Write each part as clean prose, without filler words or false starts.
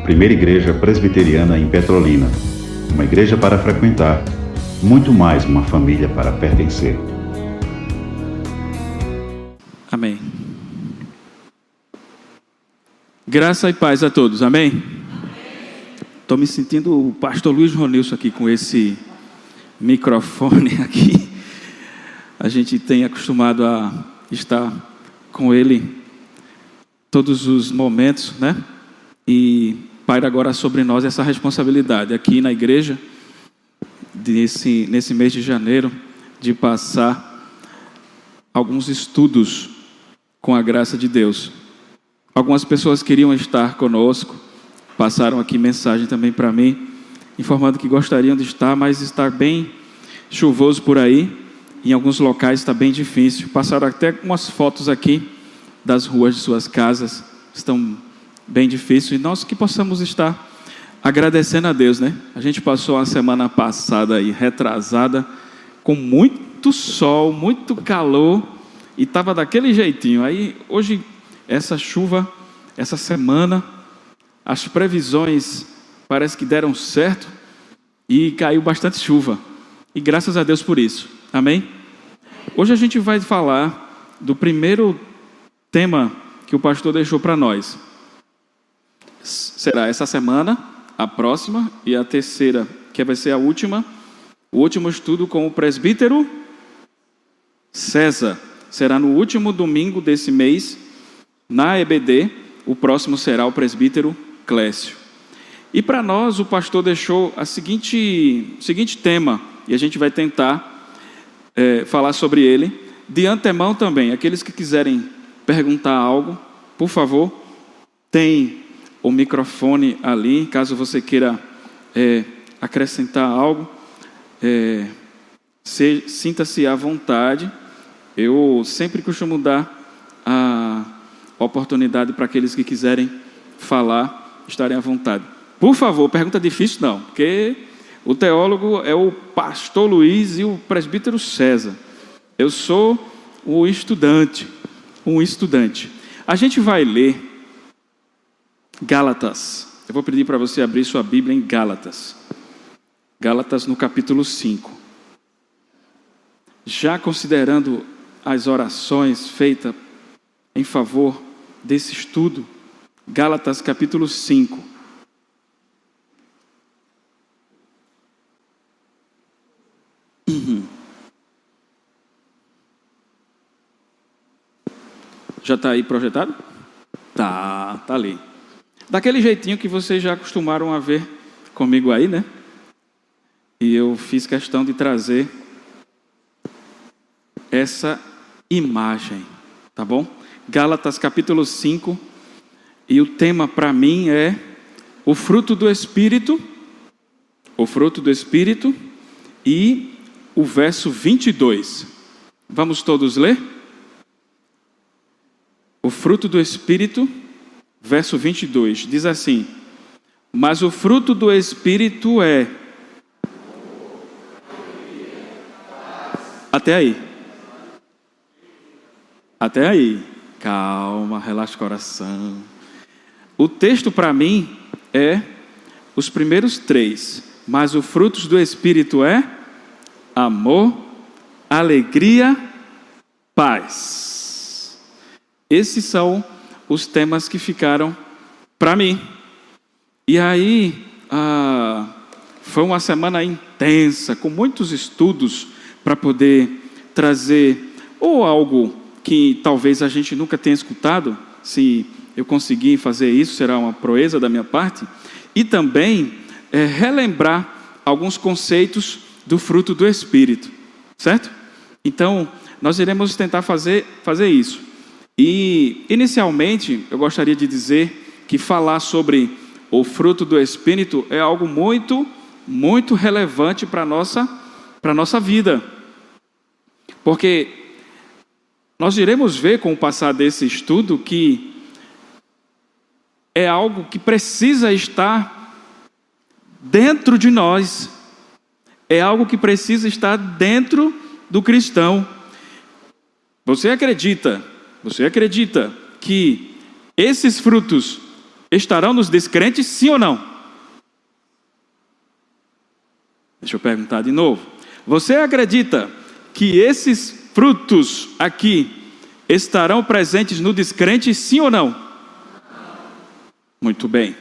Primeira Igreja Presbiteriana em Petrolina. Uma igreja para frequentar, muito mais uma família para pertencer. Amém. Graça e paz a todos, amém? Estou me sentindo o pastor Luiz Ronilson aqui com esse microfone aqui. A gente tem acostumado a estar com ele todos os momentos, né? E paira agora sobre nós essa responsabilidade aqui na igreja, nesse mês de janeiro, de passar alguns estudos com a graça de Deus. Algumas pessoas queriam estar conosco, passaram aqui mensagem também para mim, informando que gostariam de estar, mas está bem chuvoso por aí, em alguns locais está bem difícil. Passaram até umas fotos aqui das ruas de suas casas, estão bem difíceis, e nós que possamos estar agradecendo a Deus, né? A gente passou a semana passada aí, retrasada, com muito sol, muito calor, e estava daquele jeitinho. Aí hoje, essa chuva, essa semana, as previsões parece que deram certo, e caiu bastante chuva, e graças a Deus por isso, amém? Hoje a gente vai falar do primeiro tema que o pastor deixou para nós. Será essa semana, a próxima e a terceira, que vai ser a última, o último estudo com o presbítero César. Será no último domingo desse mês, na EBD. O próximo será o presbítero Clécio. E para nós, o pastor deixou o seguinte tema, e a gente vai tentar falar sobre ele. De antemão também, aqueles que quiserem perguntar algo, por favor, tem o microfone ali, caso você queira acrescentar algo, sinta-se à vontade. Eu sempre costumo dar a oportunidade para aqueles que quiserem falar, estarem à vontade. Por favor, pergunta difícil não, porque o teólogo é o pastor Luiz e o presbítero César. Eu sou um estudante. A gente vai ler Gálatas. Eu vou pedir para você abrir sua Bíblia em Gálatas. Gálatas no capítulo 5. Já considerando as orações feitas em favor desse estudo, Gálatas capítulo 5. Já está aí projetado? Tá ali. Daquele jeitinho que vocês já acostumaram a ver comigo aí, né? E eu fiz questão de trazer essa imagem, tá bom? Gálatas capítulo 5, e o tema para mim é o fruto do Espírito, e o verso 22. Vamos todos ler? O fruto do Espírito, verso 22, diz assim: mas o fruto do Espírito é... Até aí. Calma, relaxa o coração. O texto para mim é os primeiros 3. Mas o fruto do Espírito é amor, alegria, paz. Esses são os temas que ficaram para mim. E aí, foi uma semana intensa, com muitos estudos para poder trazer ou algo que talvez a gente nunca tenha escutado. Se eu conseguir fazer isso, será uma proeza da minha parte. E também relembrar alguns conceitos do fruto do Espírito, certo? Então, nós iremos tentar fazer isso. E, inicialmente, eu gostaria de dizer que falar sobre o fruto do Espírito é algo muito, muito relevante para a nossa vida. Porque nós iremos ver com o passar desse estudo que é algo que precisa estar dentro de nós. É algo que precisa estar dentro do cristão. Você acredita que esses frutos estarão nos descrentes, sim ou não? Deixa eu perguntar de novo. Você acredita que esses frutos aqui estarão presentes no descrente, sim ou não? Muito bem.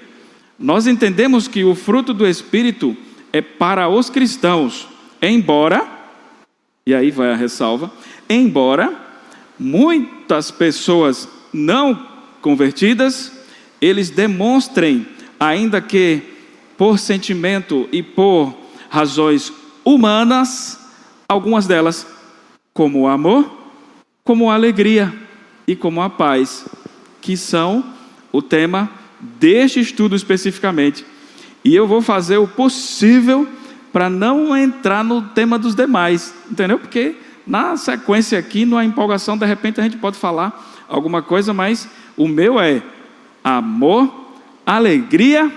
Nós entendemos que o fruto do Espírito é para os cristãos, embora, e aí vai a ressalva, embora muitas pessoas não convertidas, eles demonstrem, ainda que por sentimento e por razões humanas, algumas delas, como o amor, como a alegria e como a paz, que são o tema deste estudo especificamente. E eu vou fazer o possível para não entrar no tema dos demais, entendeu? Porque na sequência aqui, numa empolgação, de repente a gente pode falar alguma coisa, mas o meu é amor, alegria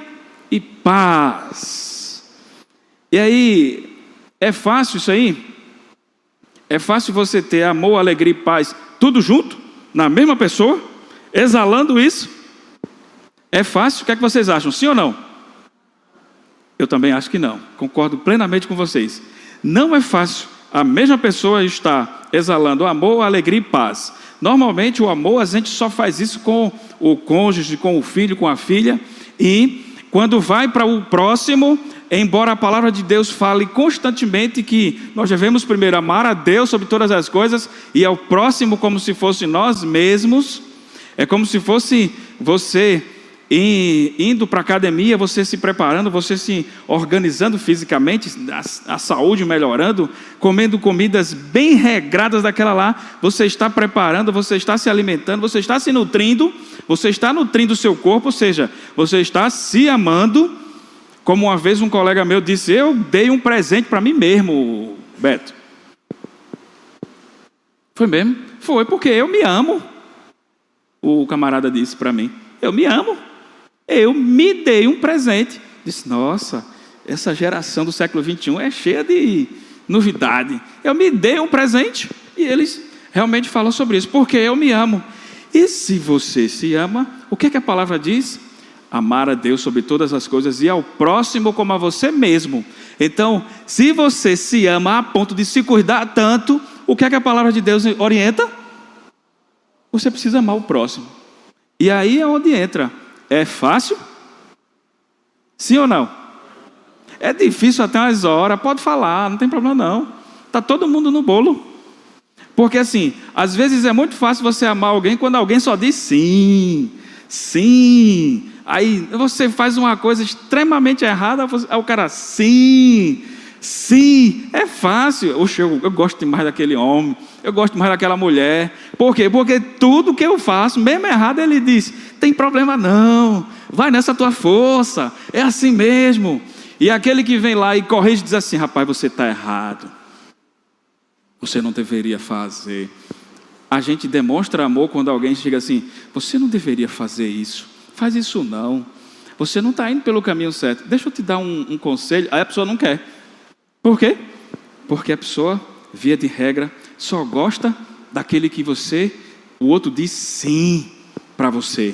e paz. E aí, é fácil isso aí? É fácil você ter amor, alegria e paz, tudo junto, na mesma pessoa, exalando isso? É fácil? O que é que vocês acham? Sim ou não? Eu também acho que não. Concordo plenamente com vocês. Não é fácil a mesma pessoa estar exalando amor, alegria e paz. Normalmente o amor, a gente só faz isso com o cônjuge, com o filho, com a filha. E quando vai para o próximo, embora a palavra de Deus fale constantemente que nós devemos primeiro amar a Deus sobre todas as coisas e ao próximo como se fosse nós mesmos, é como se fosse você indo para a academia, você se preparando, você se organizando fisicamente, a saúde melhorando, comendo comidas bem regradas daquela lá, você está preparando, você está se alimentando, você está se nutrindo, você está nutrindo o seu corpo, ou seja, você está se amando. Como uma vez um colega meu disse, eu dei um presente para mim mesmo, Beto. Foi mesmo? Foi, porque eu me amo. O camarada disse para mim, eu me amo. Eu me dei um presente. Disse, nossa, essa geração do século 21 é cheia de novidade. Eu me dei um presente. E eles realmente falam sobre isso, porque eu me amo. E se você se ama, o que é que a palavra diz? Amar a Deus sobre todas as coisas e ao próximo como a você mesmo. Então, se você se ama a ponto de se cuidar tanto, o que é que a palavra de Deus orienta? Você precisa amar o próximo. E aí é onde entra. É fácil? Sim ou não? É difícil até umas horas, pode falar, não tem problema não. Está todo mundo no bolo. Porque assim, às vezes é muito fácil você amar alguém quando alguém só diz sim, sim. Aí você faz uma coisa extremamente errada, aí o cara, sim, sim. É fácil. Oxe, eu gosto demais daquele homem, eu gosto demais daquela mulher. Por quê? Porque tudo que eu faço, mesmo errado, ele diz, tem problema não, vai nessa tua força, é assim mesmo. E aquele que vem lá e corrige diz assim, rapaz, você está errado, você não deveria fazer. A gente demonstra amor quando alguém chega assim, você não deveria fazer isso, faz isso não, você não está indo pelo caminho certo, deixa eu te dar um conselho. Aí a pessoa não quer. Por quê? Porque a pessoa, via de regra, só gosta daquele que o outro diz sim para você,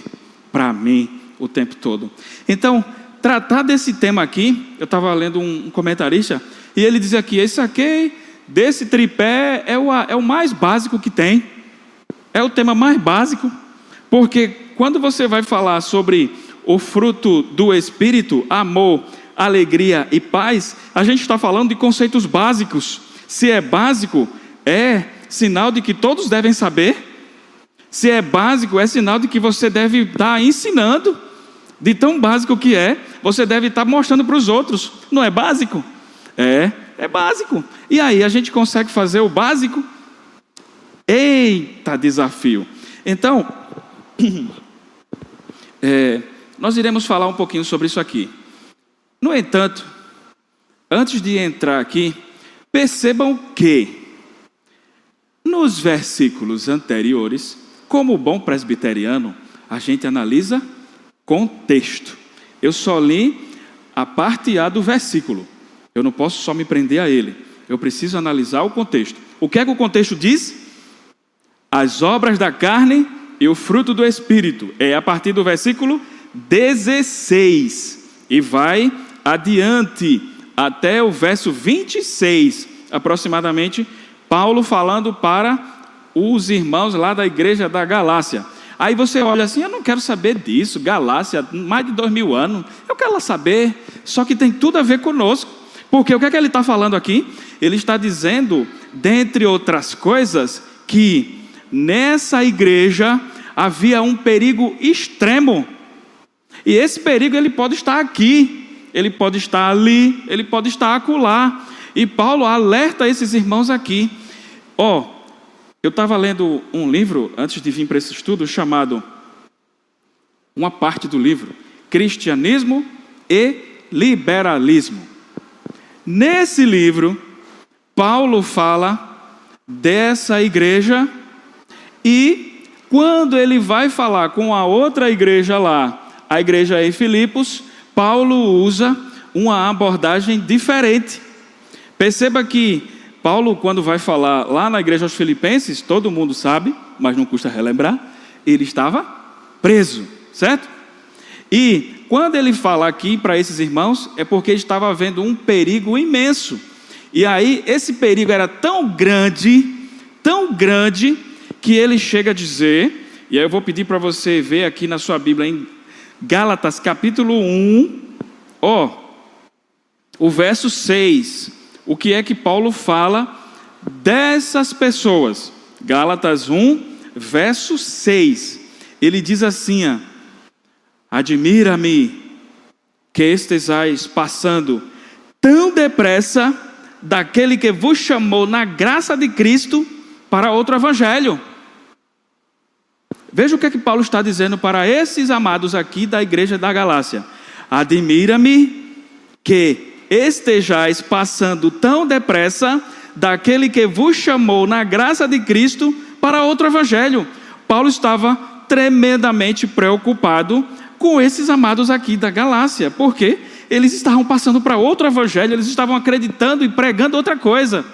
para mim, o tempo todo. Então, tratar desse tema aqui, eu estava lendo um comentarista, e ele dizia aqui, esse aqui, desse tripé, é o mais básico que tem, é o tema mais básico, porque quando você vai falar sobre o fruto do Espírito, amor, alegria e paz, a gente está falando de conceitos básicos. Se é básico, é sinal de que todos devem saber. Se é básico, é sinal de que você deve estar ensinando. De tão básico que é, você deve estar mostrando para os outros. Não é básico? É básico. E aí a gente consegue fazer o básico? Eita desafio. Então, nós iremos falar um pouquinho sobre isso aqui. No entanto, antes de entrar aqui, percebam que nos versículos anteriores, como bom presbiteriano, a gente analisa contexto. Eu só li a parte A do versículo. Eu não posso só me prender a ele. Eu preciso analisar o contexto. O que é que o contexto diz? As obras da carne e o fruto do Espírito. É a partir do versículo 16 e vai adiante até o verso 26, aproximadamente, Paulo falando para os irmãos lá da igreja da Galácia. Aí você olha assim, eu não quero saber disso, Galácia, mais de 2000 anos, eu quero lá saber, só que tem tudo a ver conosco, porque o que é que ele está falando aqui? Ele está dizendo, dentre outras coisas, que nessa igreja havia um perigo extremo, e esse perigo ele pode estar aqui, ele pode estar ali, ele pode estar acolá, e Paulo alerta esses irmãos aqui. Eu estava lendo um livro, antes de vir para esse estudo, chamado, uma parte do livro, Cristianismo e Liberalismo. Nesse livro, Paulo fala dessa igreja e quando ele vai falar com a outra igreja lá, a igreja em Filipos, Paulo usa uma abordagem diferente. Perceba que Paulo, quando vai falar lá na igreja aos Filipenses, todo mundo sabe, mas não custa relembrar, ele estava preso, certo? E quando ele fala aqui para esses irmãos, é porque estava havendo um perigo imenso. E aí, esse perigo era tão grande, que ele chega a dizer, e aí eu vou pedir para você ver aqui na sua Bíblia, em Gálatas capítulo 1, o verso 6, o que é que Paulo fala dessas pessoas? Gálatas 1, verso 6, ele diz assim, admira-me que estejais passando tão depressa daquele que vos chamou na graça de Cristo para outro evangelho. Veja o que é que Paulo está dizendo para esses amados aqui da igreja da Galácia. Admira-me que estejais passando tão depressa daquele que vos chamou na graça de Cristo para outro evangelho. Paulo estava tremendamente preocupado com esses amados aqui da Galácia, porque eles estavam passando para outro evangelho, eles estavam acreditando e pregando outra coisa.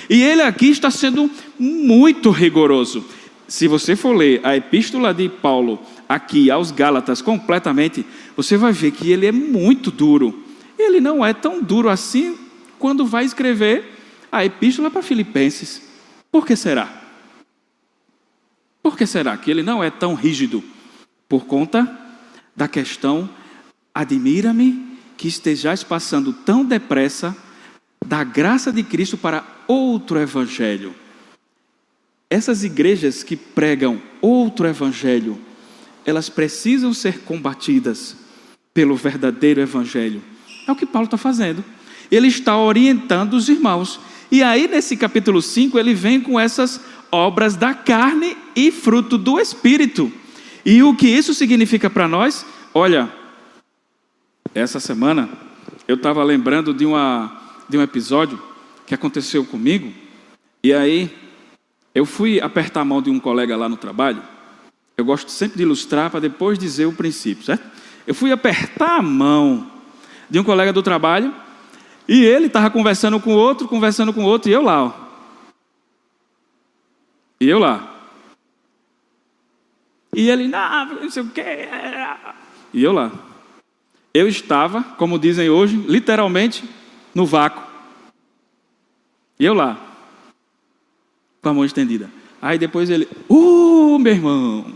E ele aqui está sendo muito rigoroso. Se você for ler a epístola de Paulo aqui aos Gálatas completamente, você vai ver que ele é muito duro. Ele não é tão duro assim quando vai escrever a epístola para Filipenses. Por que será? Por que será que ele não é tão rígido? Por conta da questão, admira-me que estejais passando tão depressa da graça de Cristo para outro evangelho. Essas igrejas que pregam outro evangelho, elas precisam ser combatidas pelo verdadeiro evangelho. É o que Paulo está fazendo. Ele está orientando os irmãos. E aí nesse capítulo 5 ele vem com essas obras da carne e fruto do Espírito. E o que isso significa para nós? Olha, essa semana eu estava lembrando de um episódio que aconteceu comigo. E aí eu fui apertar a mão de um colega lá no trabalho. Eu gosto sempre de ilustrar para depois dizer o princípio, certo? Eu fui apertar a mão de um colega do trabalho e ele estava conversando com o outro, e eu lá, E ele, não sei o quê. E eu lá. Eu estava, como dizem hoje, literalmente no vácuo. E eu lá, com a mão estendida. Aí depois ele, meu irmão.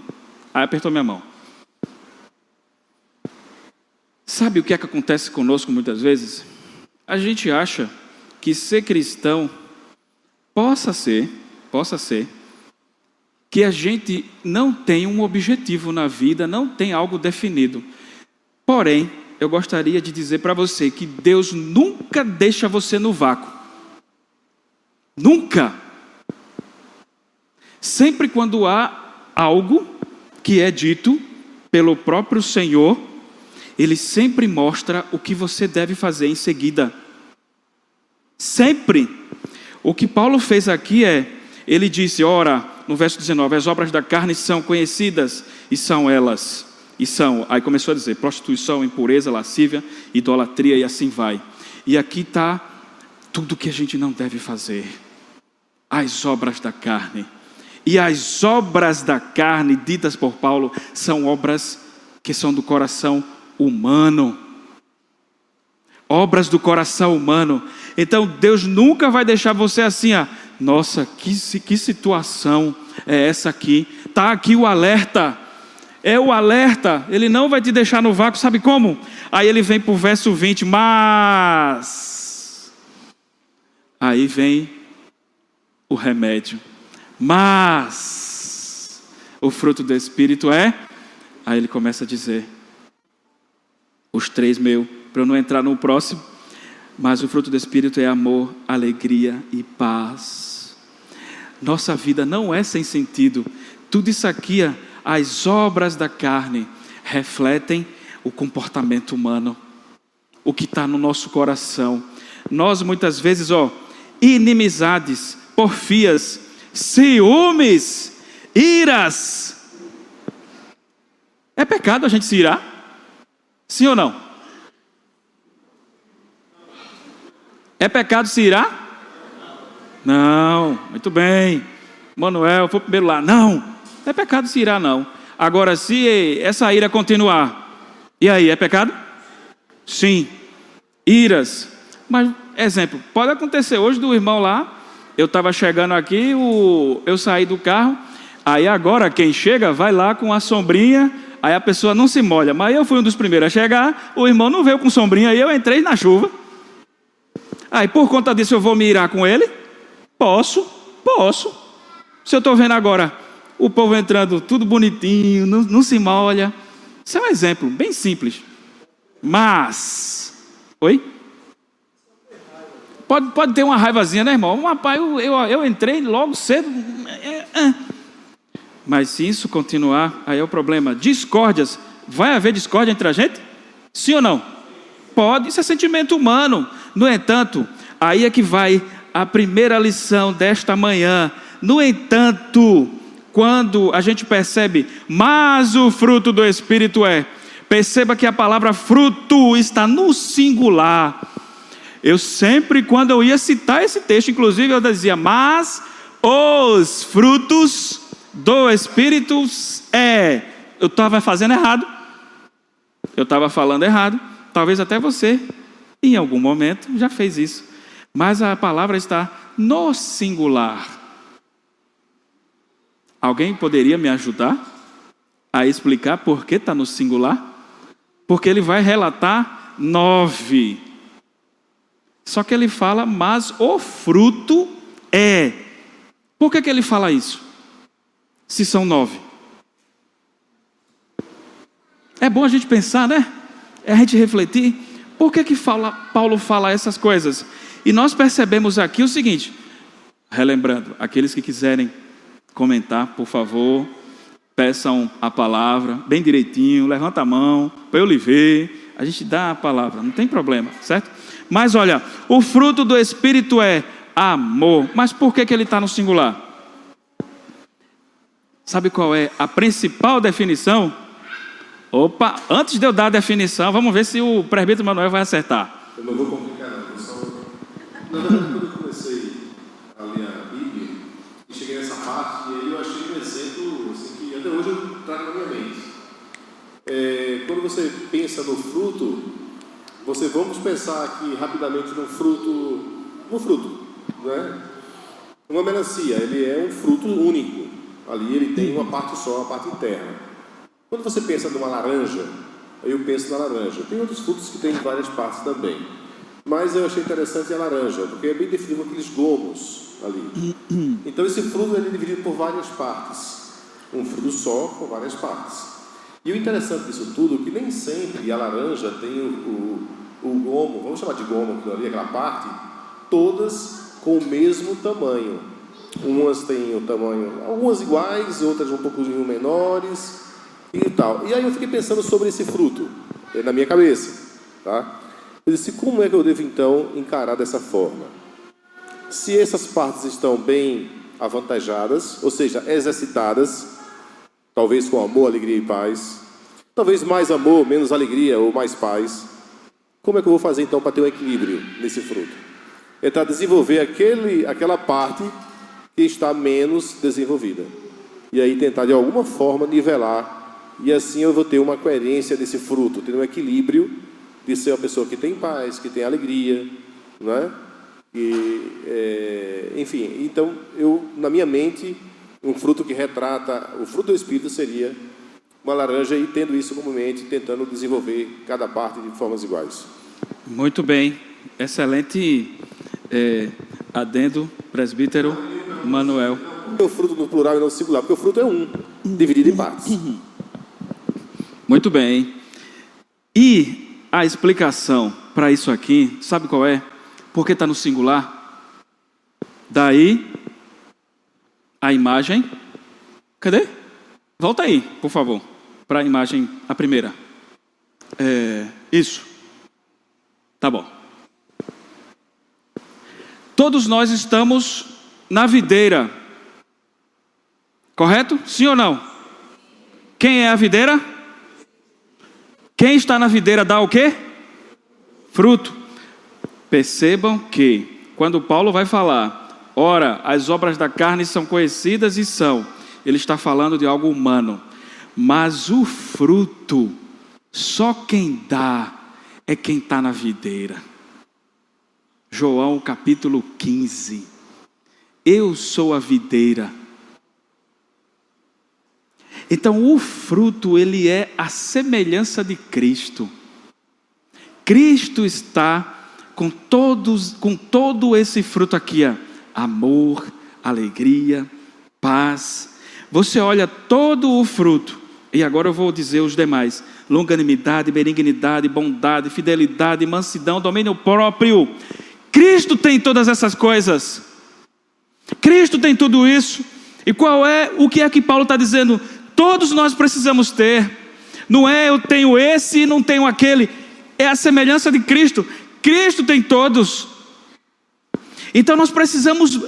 Aí apertou minha mão. Sabe o que é que acontece conosco muitas vezes? A gente acha que ser cristão possa ser que a gente não tem um objetivo na vida, não tem algo definido. Porém, eu gostaria de dizer para você que Deus nunca deixa você no vácuo. Nunca. Sempre quando há algo que é dito pelo próprio Senhor, Ele sempre mostra o que você deve fazer em seguida. Sempre. O que Paulo fez aqui ele disse, ora, no verso 19, as obras da carne são conhecidas, e são elas, aí começou a dizer, prostituição, impureza, lascívia, idolatria, e assim vai. E aqui está tudo que a gente não deve fazer. As obras da carne. E as obras da carne, ditas por Paulo, são obras que são do coração humano. Obras do coração humano. Então Deus nunca vai deixar você assim, nossa, que situação é essa aqui? Está aqui o alerta. É o alerta. Ele não vai te deixar no vácuo, sabe como? Aí ele vem para o verso 20, mas... Aí vem o remédio. Mas... O fruto do Espírito é... Aí ele começa a dizer... Os 3 para eu não entrar no próximo. Mas o fruto do Espírito é amor, alegria e paz. Nossa vida não é sem sentido. Tudo isso aqui, as obras da carne, refletem o comportamento humano. O que está no nosso coração. Nós muitas vezes, inimizades, porfias, ciúmes, iras. É pecado a gente se irar? Sim ou não? É pecado se irar? Não, muito bem. Manuel, foi primeiro lá. Não é pecado se irar, não. Agora, se essa ira continuar, e aí, é pecado? Sim, iras. Mas, exemplo, pode acontecer hoje do irmão lá, eu estava chegando aqui, eu saí do carro, aí agora quem chega vai lá com a sombrinha, aí a pessoa não se molha, mas eu fui um dos primeiros a chegar, o irmão não veio com sombrinha, aí eu entrei na chuva. Aí por conta disso eu vou me irar com ele? Posso. Se eu estou vendo agora o povo entrando tudo bonitinho, não se molha. Isso é um exemplo bem simples. Mas... Oi? Pode ter uma raivazinha, né, irmão? Rapaz, eu entrei logo cedo. Mas se isso continuar, aí é o problema. Discórdias. Vai haver discórdia entre a gente? Sim ou não? Pode, isso é sentimento humano. No entanto, aí é que vai a primeira lição desta manhã. No entanto, quando a gente percebe, mas o fruto do Espírito perceba que a palavra fruto está no singular. Eu sempre, quando eu ia citar esse texto, inclusive eu dizia, mas os frutos do Espírito eu estava fazendo errado. Eu estava falando errado. Talvez até você, em algum momento, já fez isso. Mas a palavra está no singular. Alguém poderia me ajudar a explicar por que está no singular? Porque ele vai relatar 9. Só que ele fala, mas o fruto é. Por que ele fala isso? Se são 9. É bom a gente pensar, né? É a gente refletir. Por que Paulo fala essas coisas? E nós percebemos aqui o seguinte. Relembrando, aqueles que quiserem comentar, por favor, peçam a palavra bem direitinho, levanta a mão para eu lhe ver, a gente dá a palavra, não tem problema, certo? Mas olha, o fruto do Espírito é amor. Mas por que ele está no singular? Sabe qual é a principal definição? Opa, antes de eu dar a definição, vamos ver se o presbítero Manuel vai acertar. Eu não vou complicar não, na verdade, quando eu comecei a ler a Bíblia, e cheguei nessa parte, e aí eu achei um exemplo assim, que até hoje eu trago na minha mente. Quando você pensa no fruto, vamos pensar aqui rapidamente no fruto, né? Uma melancia, ele é um fruto único, ali ele tem uma parte só, a parte interna. Quando você pensa numa laranja, eu penso na laranja. Tem outros frutos que têm várias partes também. Mas eu achei interessante a laranja, porque é bem definido aqueles gomos ali. Então esse fruto ele é dividido por várias partes. Um fruto só com várias partes. E o interessante disso tudo é que nem sempre a laranja tem o gomo, vamos chamar de gomo aquilo ali, aquela parte, todas com o mesmo tamanho. Umas têm o tamanho, algumas iguais, outras um pouquinho menores e tal. E aí eu fiquei pensando sobre esse fruto na minha cabeça, tá? Eu disse, como é que eu devo então encarar dessa forma? Se essas partes estão bem avantajadas, ou seja, exercitadas, talvez com amor, alegria e paz, talvez mais amor, menos alegria ou mais paz, como é que eu vou fazer então para ter um equilíbrio nesse fruto? É para desenvolver aquela parte que está menos desenvolvida. E aí tentar de alguma forma nivelar E assim eu vou ter uma coerência desse fruto, ter um equilíbrio de ser uma pessoa que tem paz, que tem alegria, não é? Enfim, então, na minha mente, um fruto que retrata o fruto do Espírito seria uma laranja, e tendo isso como mente, tentando desenvolver cada parte de formas iguais. Muito bem, excelente adendo, presbítero Manuel. O fruto no plural e não no singular, porque o fruto é um, dividido em partes. Muito bem. E a explicação para isso aqui, sabe qual é? Porque está no singular. Daí, a imagem. Cadê? Volta aí, por favor, para a imagem, a primeira. Isso. Tá bom. Todos nós estamos na videira. Correto? Sim ou não? Quem é a videira? Quem está na videira dá o quê? Fruto. Percebam que, quando Paulo vai falar, ora, as obras da carne são conhecidas e são, ele está falando de algo humano. Mas o fruto, só quem dá é quem está na videira. João capítulo 15. Eu sou a videira. Então o fruto, ele é a semelhança de Cristo. Cristo está com todo esse fruto aqui, ó. Amor, alegria, paz. Você olha todo o fruto, e agora eu vou dizer os demais: longanimidade, benignidade, bondade, fidelidade, mansidão, domínio próprio. Cristo tem todas essas coisas. Cristo tem tudo isso. E o que é que Paulo está dizendo? Todos nós precisamos ter. Não é eu tenho esse e não tenho aquele. É a semelhança de Cristo. Cristo tem todos. Então nós precisamos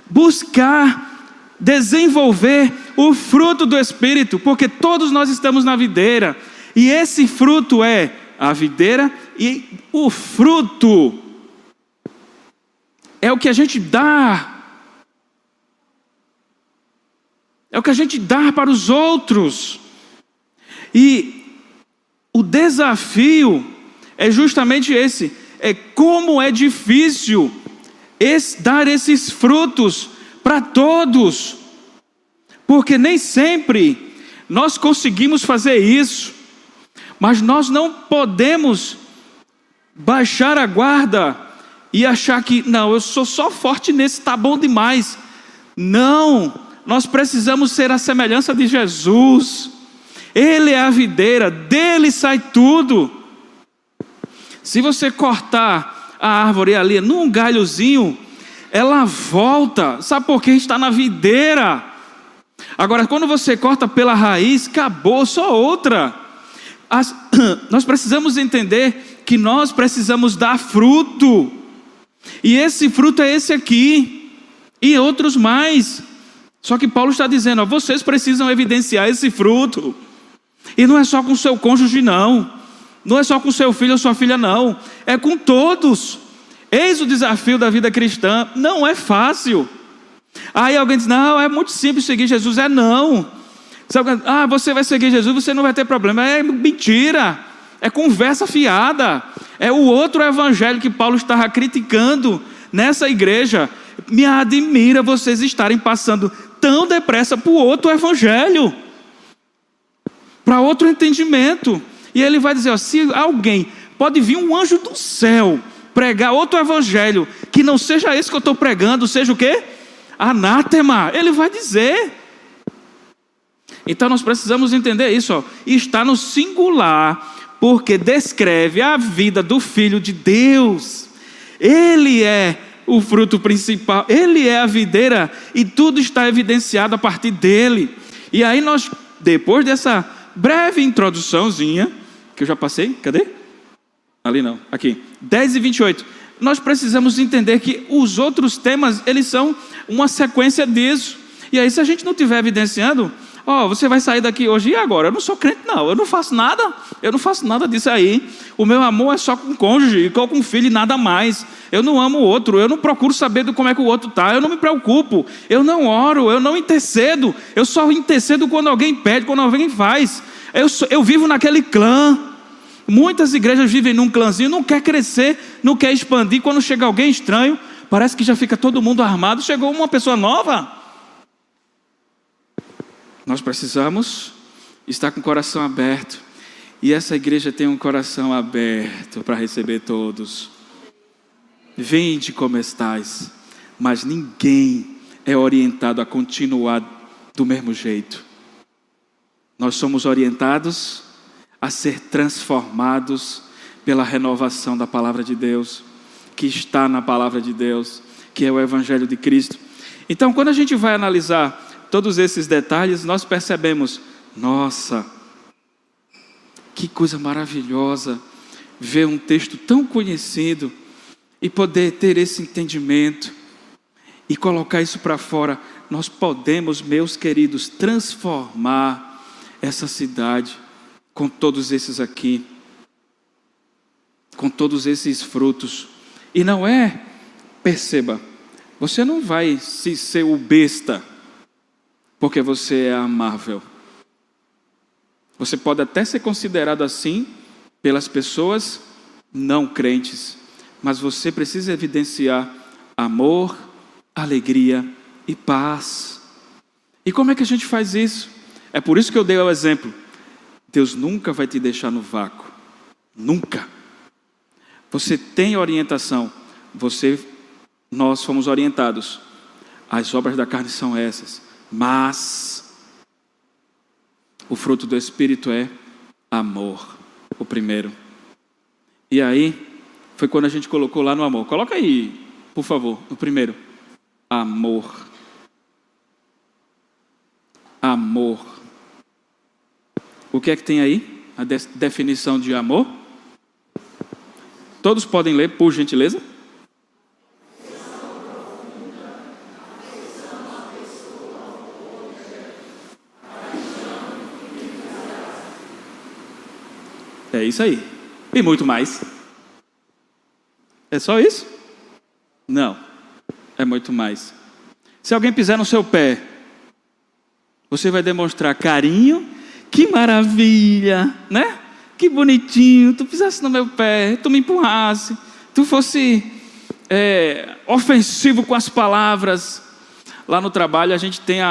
buscar desenvolver o fruto do Espírito, porque todos nós estamos na videira. E esse fruto é a videira, e o fruto é o que a gente dá. É o que a gente dá para os outros. E o desafio é justamente esse. É como é difícil dar esses frutos para todos. Porque nem sempre nós conseguimos fazer isso. Mas nós não podemos baixar a guarda e achar que, não, eu sou só forte nesse, está bom demais. Não. Nós precisamos ser a semelhança de Jesus. Ele é a videira, dele sai tudo. Se você cortar a árvore ali num galhozinho, ela volta. Sabe por quê? Está na videira. Agora, quando você corta pela raiz, acabou, só outra. Nós precisamos entender que nós precisamos dar fruto. E esse fruto é esse aqui. E outros mais. Só que Paulo está dizendo, vocês precisam evidenciar esse fruto. E não é só com o seu cônjuge, não. Não é só com o seu filho ou sua filha, não. É com todos. Eis o desafio da vida cristã. Não é fácil. Aí alguém diz, não, é muito simples seguir Jesus. Não. Você vai seguir Jesus, você não vai ter problema. É mentira. É conversa fiada. É o outro evangelho que Paulo estava criticando nessa igreja. Me admira vocês estarem passando tão depressa para o outro evangelho, para outro entendimento. E ele vai dizer, se alguém, pode vir um anjo do céu pregar outro evangelho, que não seja esse que eu estou pregando, seja o quê? Anátema. Ele vai dizer. Então nós precisamos entender isso, está no singular, porque descreve a vida do Filho de Deus. Ele é o fruto principal, ele é a videira, e tudo está evidenciado a partir dele. E aí nós, depois dessa breve introduçãozinha, que eu já passei, cadê? Ali não, aqui, 10:28, nós precisamos entender que os outros temas, eles são uma sequência disso. E aí, se a gente não estiver evidenciando, você vai sair daqui hoje, e agora? Eu não sou crente, não, eu não faço nada disso aí. O meu amor é só com o cônjuge, com o filho e nada mais. Eu não amo o outro, eu não procuro saber de como é que o outro está, eu não me preocupo, eu não oro, eu não intercedo, eu só intercedo quando alguém pede, quando alguém faz. eu vivo naquele clã. Muitas igrejas vivem num clãzinho, não quer crescer, não quer expandir. Quando chega alguém estranho, parece que já fica todo mundo armado. Chegou uma pessoa nova. Nós precisamos estar com o coração aberto. E essa igreja tem um coração aberto para receber todos. Vinde como estais. Mas ninguém é orientado a continuar do mesmo jeito. Nós somos orientados a ser transformados pela renovação da palavra de Deus, que está na palavra de Deus, que é o Evangelho de Cristo. Então, quando a gente vai analisar todos esses detalhes, nós percebemos, nossa, que coisa maravilhosa ver um texto tão conhecido e poder ter esse entendimento e colocar isso para fora. Nós podemos, meus queridos, transformar essa cidade com todos esses aqui, com todos esses frutos. E não é, perceba, você não vai ser o besta porque você é amável. Você pode até ser considerado assim pelas pessoas não crentes, mas você precisa evidenciar amor, alegria e paz. E como é que a gente faz isso? É por isso que eu dei o exemplo. Deus nunca vai te deixar no vácuo. Nunca. Você tem orientação. Nós fomos orientados. As obras da carne são essas. Mas o fruto do Espírito é amor. O primeiro. E aí, foi quando a gente colocou lá no amor. Coloca aí, por favor, o primeiro. Amor. Amor. O que é que tem aí? A definição de amor? Todos podem ler, por gentileza? É isso aí. E muito mais. É só isso? Não. É muito mais. Se alguém pisar no seu pé, você vai demonstrar carinho. Que maravilha, né? Que bonitinho, tu pisasse no meu pé, tu me empurrasse, tu fosse ofensivo com as palavras. Lá no trabalho a gente tem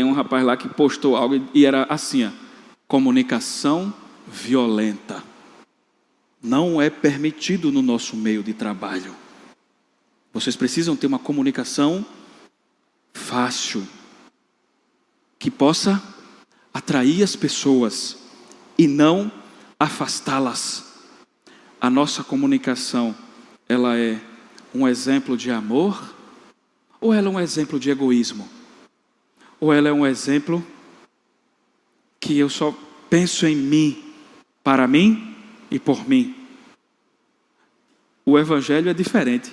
um rapaz lá que postou algo e era assim, comunicação violenta. Não é permitido no nosso meio de trabalho. Vocês precisam ter uma comunicação fácil, que possa atrair as pessoas e não afastá-las. A nossa comunicação, ela é um exemplo de amor ou ela é um exemplo de egoísmo? Ou ela é um exemplo que eu só penso em mim, para mim e por mim? O Evangelho é diferente.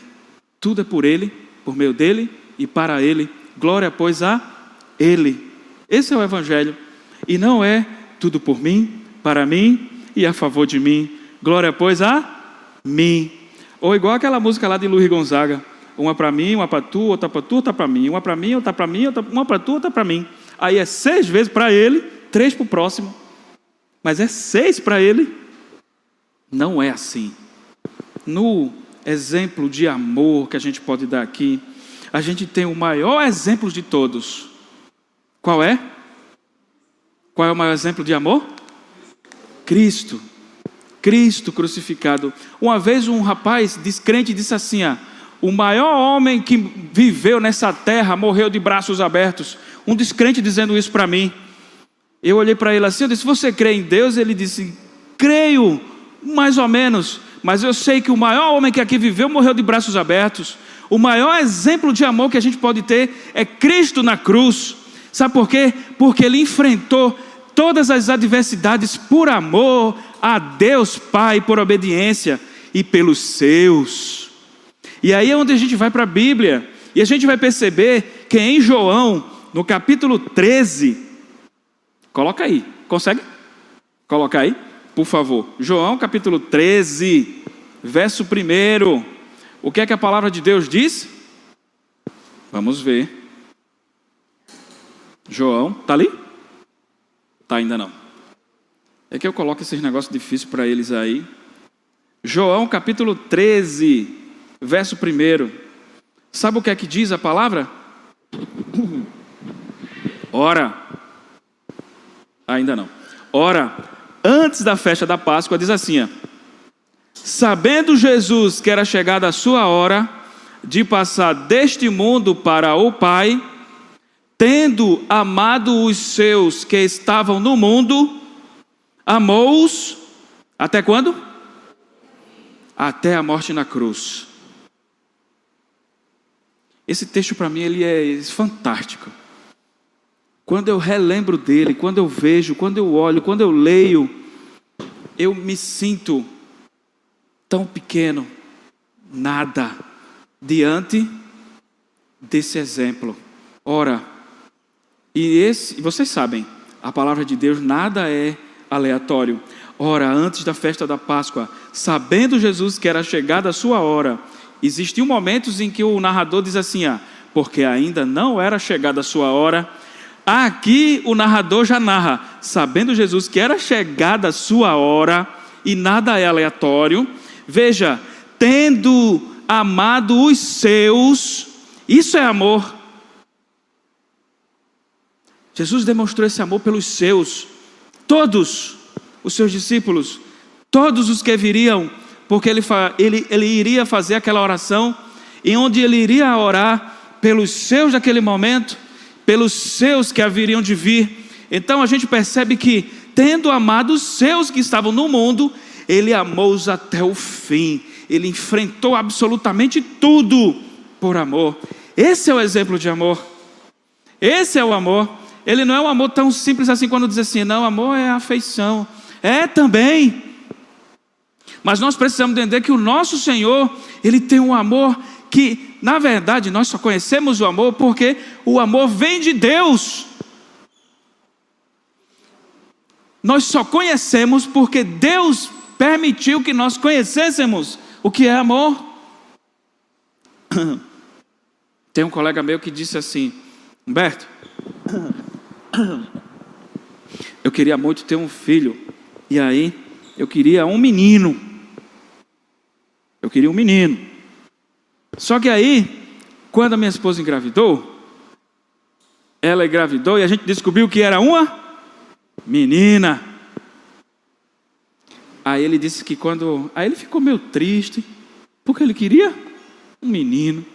Tudo é por Ele, por meio dEle e para Ele. Glória, pois, a Ele. Esse é o Evangelho. E não é tudo por mim, para mim e a favor de mim. Glória, pois, a mim. Ou igual aquela música lá de Luiz Gonzaga. Uma para mim, uma para tu, outra para tu, outra para mim. Uma para mim, outra para mim, uma para tu, outra para mim. Aí é 6 vezes para ele, 3 para o próximo. Mas é 6 para ele. Não é assim. No exemplo de amor que a gente pode dar aqui, a gente tem o maior exemplo de todos. Qual é? Qual é o maior exemplo de amor? Cristo. Cristo crucificado. Uma vez um rapaz descrente disse assim, o maior homem que viveu nessa terra morreu de braços abertos. Um descrente dizendo isso para mim. Eu olhei para ele assim, eu disse, você crê em Deus? Ele disse, creio, mais ou menos, mas eu sei que o maior homem que aqui viveu morreu de braços abertos. O maior exemplo de amor que a gente pode ter é Cristo na cruz. Sabe por quê? Porque Ele enfrentou todas as adversidades por amor a Deus Pai, por obediência e pelos seus. E aí é onde a gente vai para a Bíblia e a gente vai perceber que em João, no capítulo 13, coloca aí, consegue? Coloca aí, por favor. João capítulo 13, verso 1. O que é que a palavra de Deus diz? Vamos ver. João, está ali? Tá, ainda não. É que eu coloco esses negócios difíceis para eles aí. João capítulo 13, verso 1. Sabe o que é que diz a palavra? Ora, ainda não. Ora, antes da festa da Páscoa, diz assim, sabendo Jesus que era chegada a sua hora de passar deste mundo para o Pai, tendo amado os seus que estavam no mundo, amou-os até quando? Até a morte na cruz. Esse texto para mim ele é fantástico. Quando eu relembro dele, quando eu vejo, quando eu olho, quando eu leio, eu me sinto tão pequeno, nada, diante desse exemplo. Ora, e vocês sabem, a palavra de Deus nada é aleatório. Ora, antes da festa da Páscoa, sabendo Jesus que era chegada a sua hora, existiam momentos em que o narrador diz assim, porque ainda não era chegada a sua hora. Aqui o narrador já narra, sabendo Jesus que era chegada a sua hora, e nada é aleatório. Veja, tendo amado os seus, isso é amor. Jesus demonstrou esse amor pelos seus, todos os seus discípulos, todos os que viriam, porque ele iria fazer aquela oração, em onde ele iria orar pelos seus daquele momento, pelos seus que haveriam de vir. Então a gente percebe que, tendo amado os seus que estavam no mundo, ele amou-os até o fim. Ele enfrentou absolutamente tudo por amor. Esse é o exemplo de amor. Esse é o amor. Ele não é um amor tão simples assim, quando diz assim, não, amor é afeição. É também. Mas nós precisamos entender que o nosso Senhor, Ele tem um amor que, na verdade, nós só conhecemos o amor porque o amor vem de Deus. Nós só conhecemos porque Deus permitiu que nós conhecêssemos o que é amor. Tem um colega meu que disse assim, Humberto, eu queria muito ter um filho, e aí eu queria um menino. Eu queria um menino. Só que aí, quando a minha esposa engravidou, ela engravidou e a gente descobriu que era uma menina. Aí ele disse que aí ele ficou meio triste, porque ele queria um menino.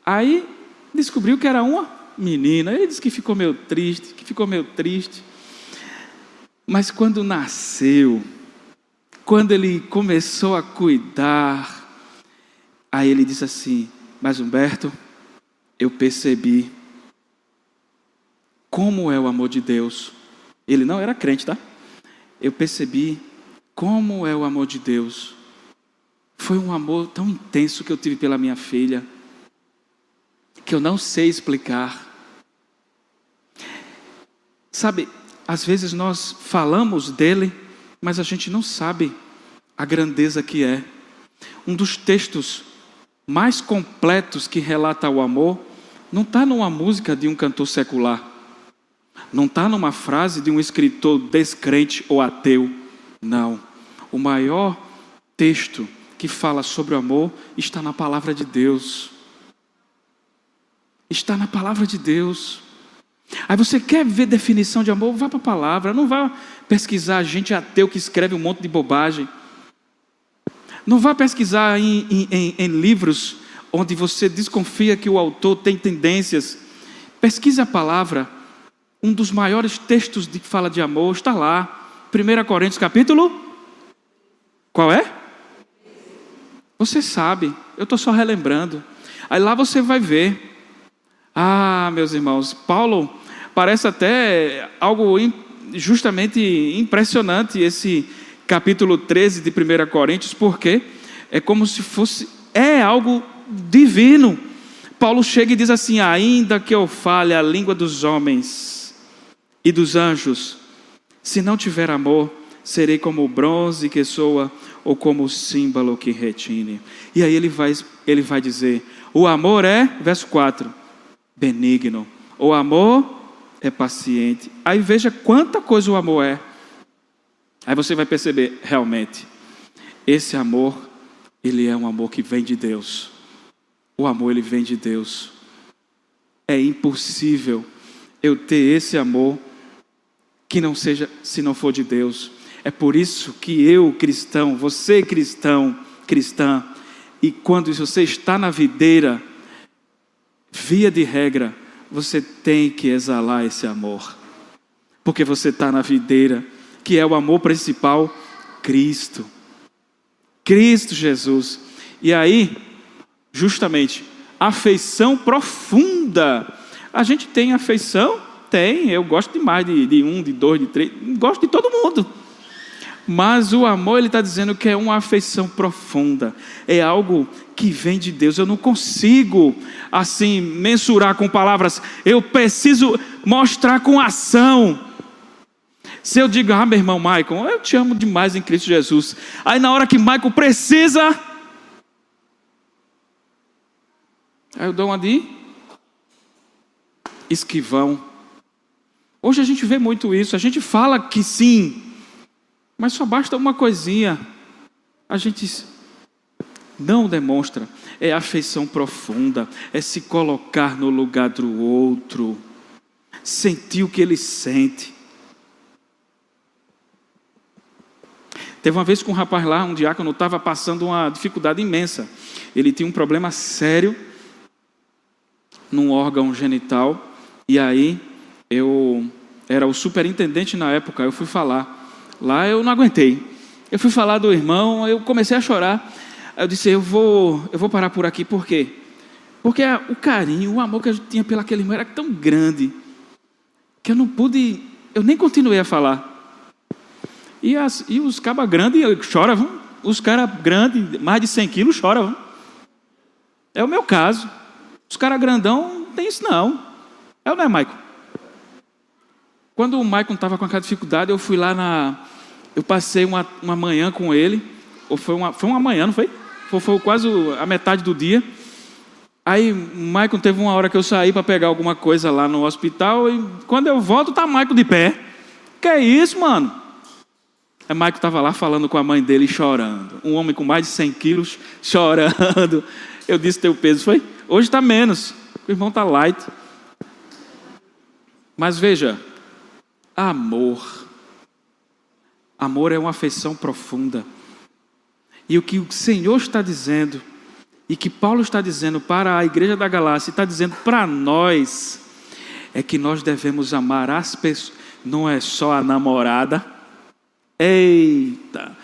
Aí descobriu que era uma menina. Ele disse que ficou meio triste, Mas quando nasceu, quando ele começou a cuidar, aí ele disse assim, mas Humberto, eu percebi como é o amor de Deus. Ele não era crente, tá? Eu percebi como é o amor de Deus. Foi um amor tão intenso que eu tive pela minha filha, que eu não sei explicar. Sabe, às vezes nós falamos dele, mas a gente não sabe a grandeza que é. Um dos textos mais completos que relata o amor, não está numa música de um cantor secular, não está numa frase de um escritor descrente ou ateu, não. O maior texto que fala sobre o amor está na palavra de Deus. Está na palavra de Deus. Aí você quer ver definição de amor? Vá para a palavra, não vá pesquisar gente ateu que escreve um monte de bobagem. Não vá pesquisar em livros onde você desconfia que o autor tem tendências. Pesquise a palavra. Um dos maiores textos que fala de amor está lá. 1 Coríntios capítulo? Qual é? Você sabe, eu estou só relembrando. Aí lá você vai ver. Meus irmãos, Paulo parece até algo justamente impressionante, esse capítulo 13 de 1 Coríntios, porque é como se fosse, algo divino. Paulo chega e diz assim, ainda que eu fale a língua dos homens e dos anjos, se não tiver amor, serei como o bronze que soa, ou como o símbolo que retine. E aí ele vai dizer, o amor é, verso 4, benigno. O amor é paciente. Aí veja quanta coisa o amor é. Aí você vai perceber, realmente, esse amor, ele é um amor que vem de Deus. O amor, ele vem de Deus. É impossível eu ter esse amor que não seja, se não for de Deus. É por isso que eu, cristão, você, cristão, cristã, e quando você está na videira, via de regra, você tem que exalar esse amor. Porque você está na videira, que é o amor principal, Cristo. Cristo Jesus. E aí, justamente, afeição profunda. A gente tem afeição? Tem. Eu gosto demais de um, de dois, de três. Gosto de todo mundo. Mas o amor, ele está dizendo que é uma afeição profunda. É algo que vem de Deus. Eu não consigo, assim, mensurar com palavras. Eu preciso mostrar com ação. Se eu digo, meu irmão Michael, eu te amo demais em Cristo Jesus. Aí na hora que Michael precisa, aí eu dou uma de esquivão. Hoje a gente vê muito isso. A gente fala que sim, mas só basta uma coisinha. A gente não demonstra. É afeição profunda. É se colocar no lugar do outro. Sentir o que ele sente. Teve uma vez com um rapaz lá, um diácono, estava passando uma dificuldade imensa. Ele tinha um problema sério num órgão genital. E aí, eu era o superintendente na época, eu fui falar. Lá eu não aguentei. Eu fui falar do irmão, eu comecei a chorar. Aí eu disse, eu vou parar por aqui, por quê? Porque o carinho, o amor que a gente tinha pelaquele irmão era tão grande, que eu nem continuei a falar. E os cabas grandes choravam, os caras grandes, mais de 100 quilos, choravam. É o meu caso. Os caras grandão, não tem isso não. É ou não é, Michael? Quando o Michael estava com aquela dificuldade, eu fui lá eu passei uma manhã com ele, ou foi uma manhã, não foi? Foi quase a metade do dia. Aí o Michael teve uma hora que eu saí para pegar alguma coisa lá no hospital, e quando eu volto, tá Michael de pé. Que é isso, mano? Aí Michael estava lá falando com a mãe dele, chorando. Um homem com mais de 100 quilos, chorando. Eu disse, teu peso foi? Hoje está menos. O irmão está light. Mas veja, amor. Amor é uma afeição profunda. E o que o Senhor está dizendo, e que Paulo está dizendo para a igreja da Galácia, está dizendo para nós, é que nós devemos amar as pessoas. Não é só a namorada. Eita,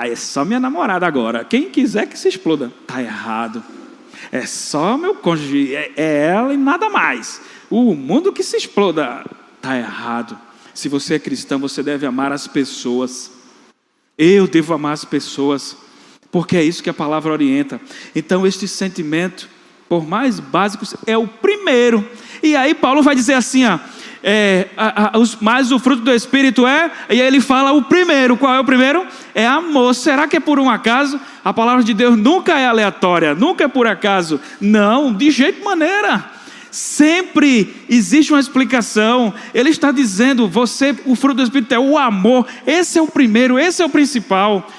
é só minha namorada agora. Quem quiser que se exploda. Está errado. É só meu cônjuge, é ela e nada mais. O mundo que se exploda. Está errado. Se você é cristão, você deve amar as pessoas. Eu devo amar as pessoas, porque é isso que a palavra orienta. Então este sentimento, por mais básico, é o primeiro. E aí Paulo vai dizer assim, mas o fruto do Espírito e aí ele fala o primeiro. Qual é o primeiro? É amor. Será que é por um acaso? A palavra de Deus nunca é aleatória, nunca é por acaso. Não, de jeito maneira. Sempre existe uma explicação. Ele está dizendo, o fruto do Espírito é o amor. Esse é o primeiro, esse é o principal.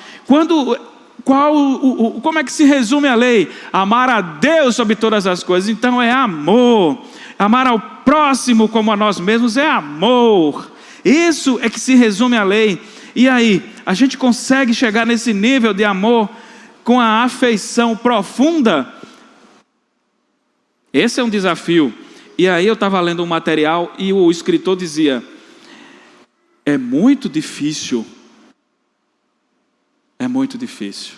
Como é que se resume a lei? Amar a Deus sobre todas as coisas. Então é amor. Amar ao próximo como a nós mesmos é amor. Isso é que se resume a lei. E aí, a gente consegue chegar nesse nível de amor com a afeição profunda? Esse é um desafio. E aí eu estava lendo um material e o escritor dizia, é muito difícil. É muito difícil.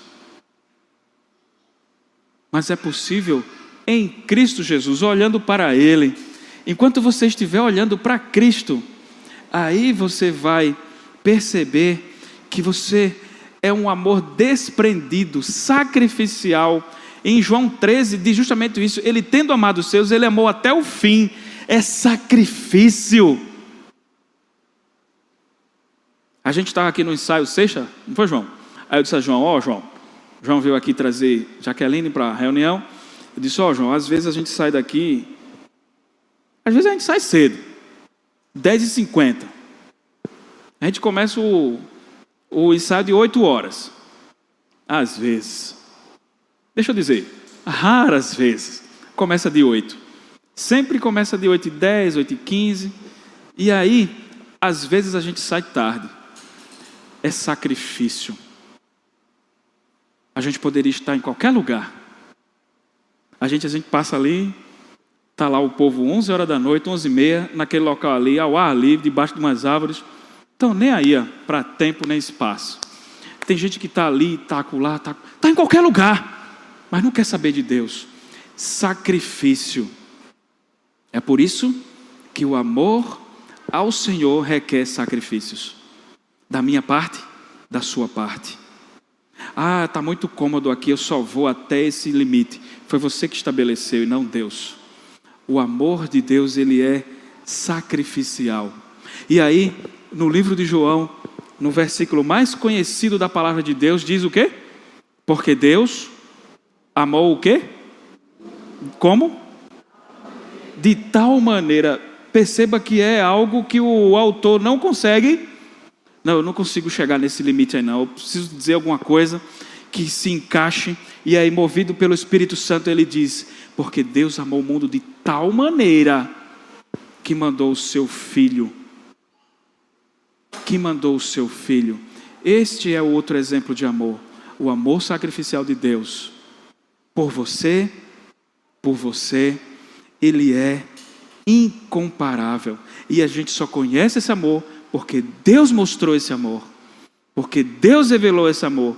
Mas é possível em Cristo Jesus, olhando para Ele. Enquanto você estiver olhando para Cristo, aí você vai perceber que você é um amor desprendido, sacrificial. Em João 13 diz justamente isso. Ele tendo amado os seus, ele amou até o fim. É sacrifício. A gente estava aqui no ensaio sexta, não foi, João? Aí eu disse a João, João veio aqui trazer Jaqueline para a reunião. Eu disse, João, às vezes a gente sai daqui, às vezes a gente sai cedo. 10h50. A gente começa o ensaio de 8 horas. Às vezes, deixa eu dizer, raras vezes, começa de 8. Sempre começa de 8h10, 8h15. E aí, às vezes a gente sai tarde. É sacrifício. A gente poderia estar em qualquer lugar. A gente passa ali, está lá o povo 11 horas da noite, 11h30, naquele local ali, ao ar livre, debaixo de umas árvores. Então nem aí para tempo nem espaço. Tem gente que está ali, está acolá, está em qualquer lugar, mas não quer saber de Deus. Sacrifício. É por isso que o amor ao Senhor requer sacrifícios. Da minha parte, da sua parte. Ah, está muito cômodo aqui, eu só vou até esse limite. Foi você que estabeleceu e não Deus. O amor de Deus, ele é sacrificial. E aí, no livro de João, no versículo mais conhecido da palavra de Deus, diz o quê? Porque Deus amou o quê? Como? De tal maneira, perceba que é algo que o autor não consegue. Não, eu não consigo chegar nesse limite aí não. Eu preciso dizer alguma coisa que se encaixe. E aí, movido pelo Espírito Santo, ele diz: porque Deus amou o mundo de tal maneira que mandou o seu Filho. Que mandou o seu Filho. Este é o outro exemplo de amor. O amor sacrificial de Deus. Por você, ele é incomparável. E a gente só conhece esse amor porque Deus mostrou esse amor. Porque Deus revelou esse amor.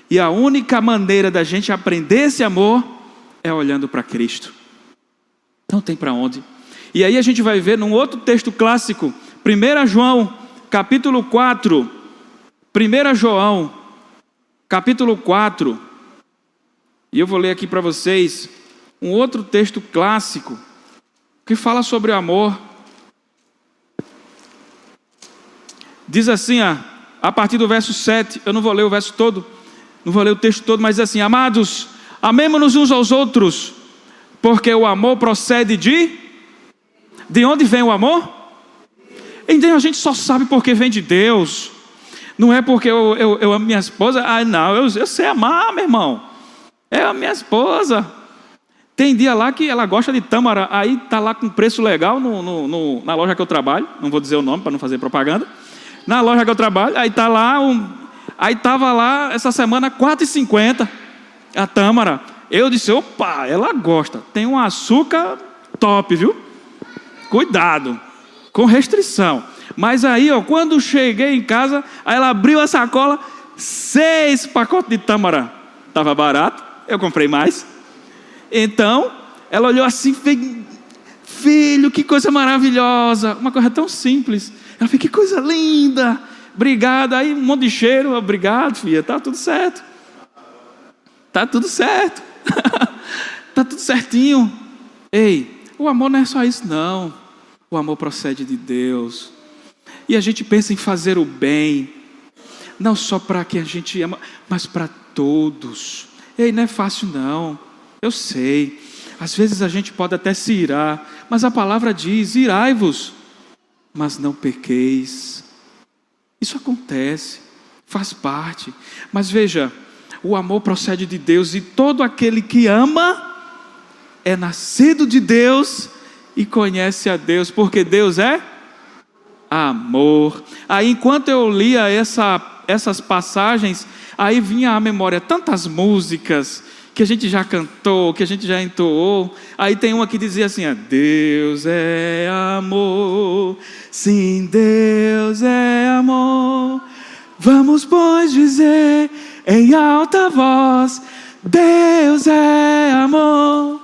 E a única maneira da gente aprender esse amor é olhando para Cristo. Não tem para onde. E aí a gente vai ver num outro texto clássico, 1 João, capítulo 4. 1 João, capítulo 4. E eu vou ler aqui para vocês um outro texto clássico que fala sobre o amor. Diz assim, a partir do verso 7, eu não vou ler o verso todo, não vou ler o texto todo, mas diz assim: amados, amemo-nos uns aos outros, porque o amor procede de onde vem o amor? Então a gente só sabe porque vem de Deus. Não é porque eu amo minha esposa. Ah, não, eu sei amar, meu irmão. É a minha esposa. Tem dia lá que ela gosta de tâmara, aí tá lá com preço legal na loja que eu trabalho. Não vou dizer o nome para não fazer propaganda. Na loja que eu trabalho, aí tá lá aí tava lá essa semana 4,50 a tâmara. Eu disse: opa, ela gosta. Tem um açúcar top, viu? Cuidado, com restrição. Mas aí, quando cheguei em casa, aí ela abriu a sacola, 6 pacotes de tâmara. Estava barato, eu comprei mais. Então, ela olhou assim, fez: filho, que coisa maravilhosa. Uma coisa tão simples. Ela fez: que coisa linda. Obrigado. Aí um monte de cheiro. Obrigado, filha. Tá tudo certo. Tá tudo certo. Tá tudo certinho. Ei, o amor não é só isso, não. O amor procede de Deus. E a gente pensa em fazer o bem, não só para quem a gente ama, mas para todos. Ei, não é fácil não, eu sei. Às vezes a gente pode até se irar, mas a palavra diz: irai-vos, mas não pequeis. Isso acontece, faz parte. Mas veja, o amor procede de Deus, e todo aquele que ama é nascido de Deus e conhece a Deus, porque Deus é amor. Aí, enquanto eu lia essas passagens, aí vinha à memória tantas músicas que a gente já cantou, que a gente já entoou. Aí tem uma que dizia assim: Deus é amor, sim, Deus é amor. Vamos, pois, dizer em alta voz: Deus é amor.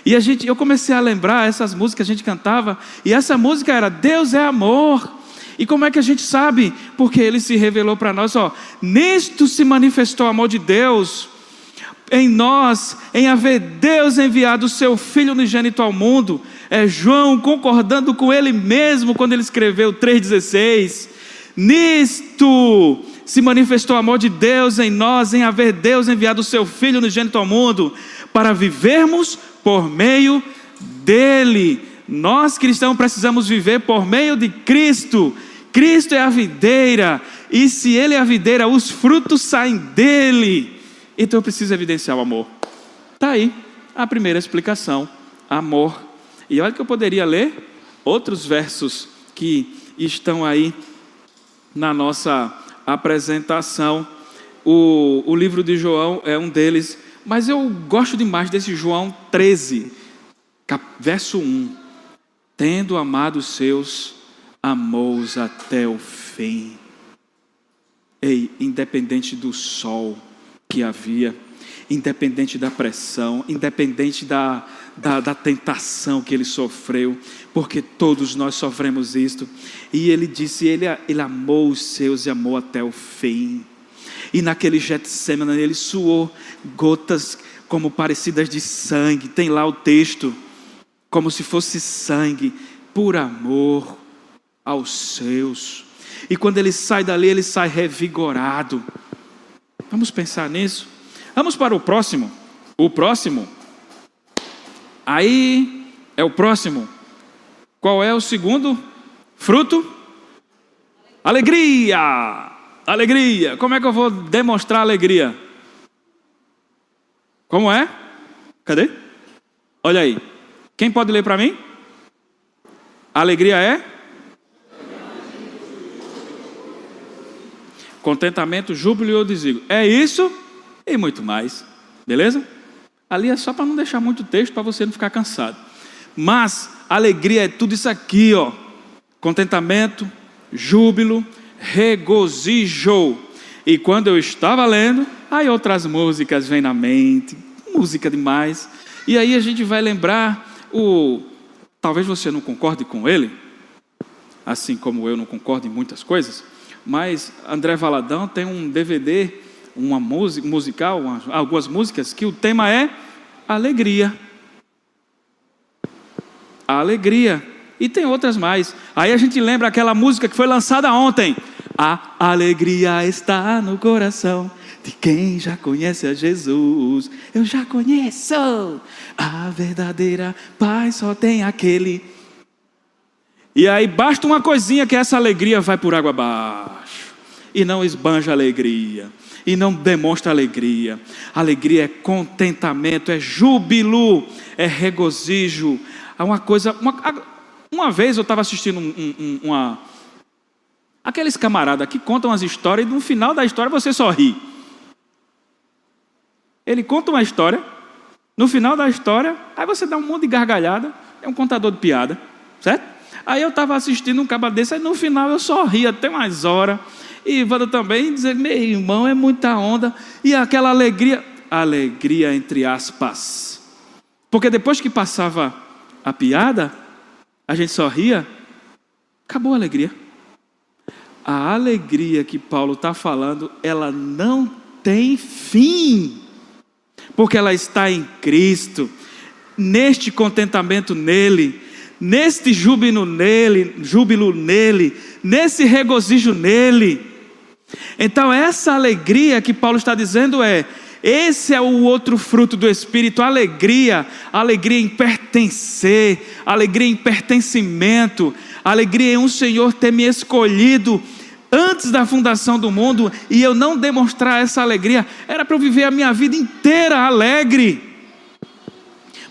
E eu comecei a lembrar essas músicas que a gente cantava, e essa música era Deus é amor. E como é que a gente sabe? Porque Ele se revelou para nós, nisto se manifestou o amor de Deus em nós, em haver Deus enviado o seu Filho unigênito ao mundo. É João concordando com ele mesmo quando ele escreveu 3,16. Nisto se manifestou o amor de Deus em nós, em haver Deus enviado o seu Filho unigênito ao mundo, para vivermos por meio dele. Nós cristãos precisamos viver por meio de Cristo. Cristo é a videira, e se Ele é a videira, os frutos saem dEle. Então eu preciso evidenciar o amor. Está aí a primeira explicação, amor. E olha que eu poderia ler outros versos que estão aí na nossa apresentação. O livro de João é um deles, mas eu gosto demais desse João 13, verso 1. Tendo amado os seus, amou-os até o fim. Ei, independente do sol que havia, independente da pressão, independente da tentação que ele sofreu, porque todos nós sofremos isto, e ele disse, ele amou os seus e amou até o fim. E naquele Getsêmani ele suou gotas como parecidas de sangue, tem lá o texto, como se fosse sangue, por amor aos seus. E quando ele sai dali, ele sai revigorado. Vamos pensar nisso. Vamos para o próximo. O próximo. Aí é o próximo. Qual é o segundo fruto? Alegria. Alegria. Como é que eu vou demonstrar alegria? Como é? Cadê? Olha aí. Quem pode ler para mim? Alegria é? Contentamento, júbilo e eu digo. É isso e muito mais. Beleza? Ali é só para não deixar muito texto, para você não ficar cansado. Mas alegria é tudo isso aqui, ó. Contentamento, júbilo, regozijo. E quando eu estava lendo, aí outras músicas vêm na mente. Música demais. E aí a gente vai lembrar talvez você não concorde com ele, assim como eu não concordo em muitas coisas, mas André Valadão tem um DVD, uma música musical, algumas músicas que o tema é alegria. A alegria. E tem outras mais. Aí a gente lembra aquela música que foi lançada ontem. A alegria está no coração de quem já conhece a Jesus. Eu já conheço. A verdadeira paz só tem aquele. E aí basta uma coisinha que essa alegria vai por água abaixo. E não esbanja alegria. E não demonstra alegria. Alegria é contentamento, é júbilo, é regozijo. É uma coisa... Uma vez eu estava assistindo aqueles camaradas que contam as histórias e no final da história você só ri. Ele conta uma história, no final da história, aí você dá um monte de gargalhada, é um contador de piada, certo? Aí eu estava assistindo um caba desse, aí no final eu só ri até mais horas. E Wanda também dizer, meu irmão, é muita onda. E aquela alegria entre aspas. Porque depois que passava a piada, a gente só ria, acabou a alegria. A alegria que Paulo está falando, ela não tem fim. Porque ela está em Cristo, neste contentamento nele, neste júbilo nele, nesse regozijo nele. Então essa alegria que Paulo está dizendo esse é o outro fruto do Espírito, alegria em pertencer, alegria em pertencimento, alegria em um Senhor ter me escolhido antes da fundação do mundo, e eu não demonstrar essa alegria, era para eu viver a minha vida inteira alegre.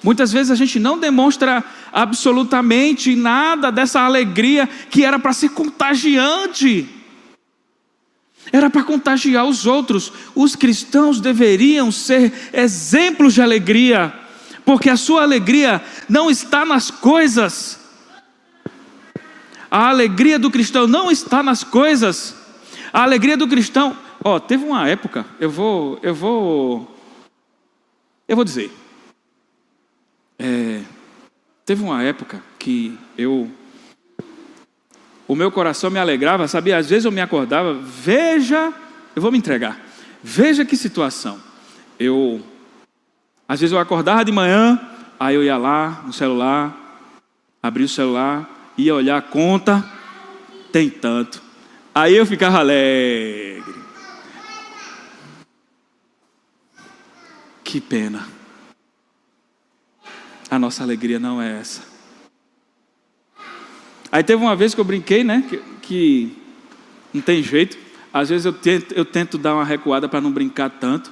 Muitas vezes a gente não demonstra absolutamente nada dessa alegria que era para ser contagiante. Era para contagiar os outros. Os cristãos deveriam ser exemplos de alegria, porque a sua alegria não está nas coisas. A alegria do cristão não está nas coisas. A alegria do cristão... teve uma época, eu vou dizer. Teve uma época que o meu coração me alegrava, sabia? Às vezes eu me acordava, eu vou me entregar. Veja que situação. Às vezes eu acordava de manhã, aí eu ia lá no celular, abria o celular, ia olhar a conta, tem tanto. Aí eu ficava alegre. Que pena. A nossa alegria não é essa. Aí teve uma vez que eu brinquei, né? Que não tem jeito. Às vezes eu tento dar uma recuada para não brincar tanto.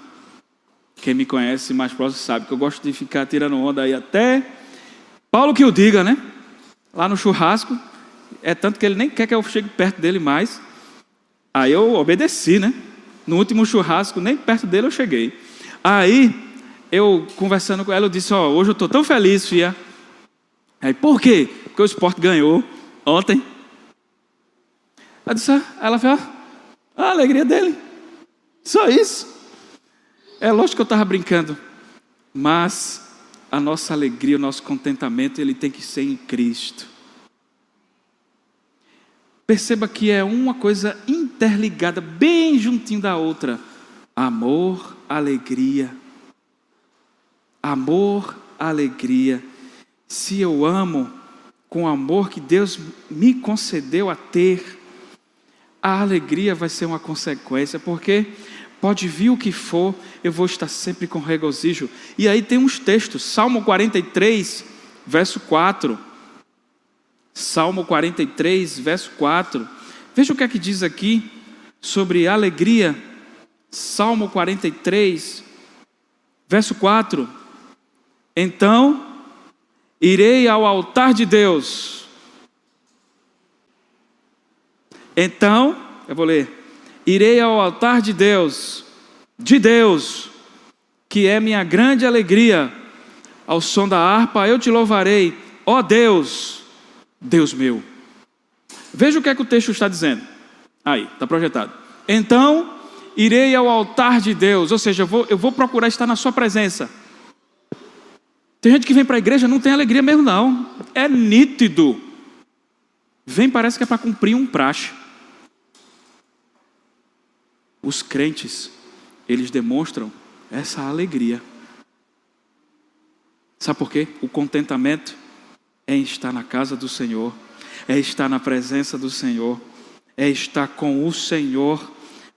Quem me conhece mais próximo sabe que eu gosto de ficar tirando onda aí até Paulo que o diga, né? Lá no churrasco. É tanto que ele nem quer que eu chegue perto dele mais. Aí eu obedeci, né? No último churrasco, nem perto dele eu cheguei. Aí, eu conversando com ela, eu disse, hoje eu estou tão feliz, filha. Aí, por quê? Porque o Sport ganhou ontem. Ela falou, a alegria dele. Só isso. É lógico que eu estava brincando. Mas a nossa alegria, o nosso contentamento, ele tem que ser em Cristo. Perceba que é uma coisa interligada, bem juntinho da outra. Amor, alegria. Amor, alegria. Se eu amo com o amor que Deus me concedeu a ter, a alegria vai ser uma consequência, porque pode vir o que for, eu vou estar sempre com regozijo. E aí tem uns textos, Salmo 43, verso 4. Salmo 43, verso 4. Veja o que é que diz aqui sobre alegria. Salmo 43, verso 4. Então, irei ao altar de Deus. Então, eu vou ler. Irei ao altar de Deus, que é minha grande alegria. Ao som da harpa eu te louvarei, ó Deus, Deus meu. Veja o que é que o texto está dizendo. Aí, está projetado. Então, irei ao altar de Deus. Ou seja, eu vou procurar estar na sua presença. Tem gente que vem para a igreja e não tem alegria mesmo não. É nítido. Vem, parece que é para cumprir um praxe. Os crentes, eles demonstram essa alegria. Sabe por quê? O contentamento é estar na casa do Senhor, é estar na presença do Senhor, é estar com o Senhor,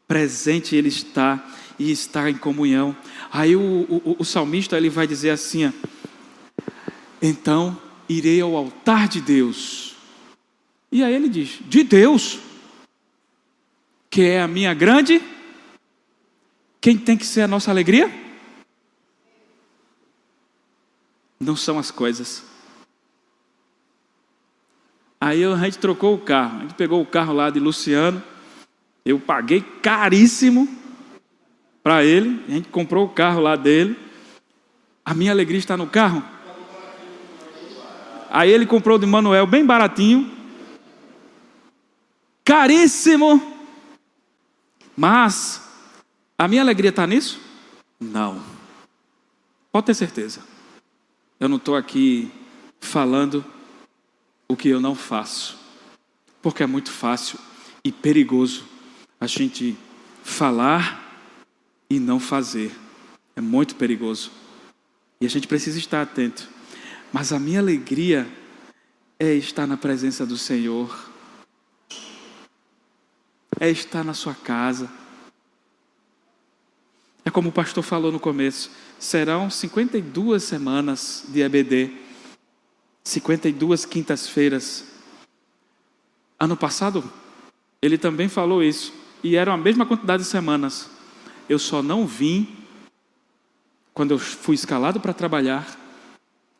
presente Ele está, e estar em comunhão. Aí o salmista ele vai dizer assim, então irei ao altar de Deus. E aí ele diz, de Deus, que é a minha grande, quem tem que ser a nossa alegria? Não são as coisas. Aí a gente trocou o carro, a gente pegou o carro lá de Luciano, eu paguei caríssimo para ele, a gente comprou o carro lá dele, a minha alegria está no carro. Aí ele comprou de Manuel bem baratinho, caríssimo, mas a minha alegria está nisso? Não, pode ter certeza, eu não estou aqui falando o que eu não faço, porque é muito fácil e perigoso a gente falar e não fazer, é muito perigoso, e a gente precisa estar atento, mas a minha alegria é estar na presença do Senhor, é estar na sua casa, é como o pastor falou no começo, serão 52 semanas de EBD, 52 quintas-feiras. Ano passado, ele também falou isso. E era a mesma quantidade de semanas. Eu só não vim quando eu fui escalado para trabalhar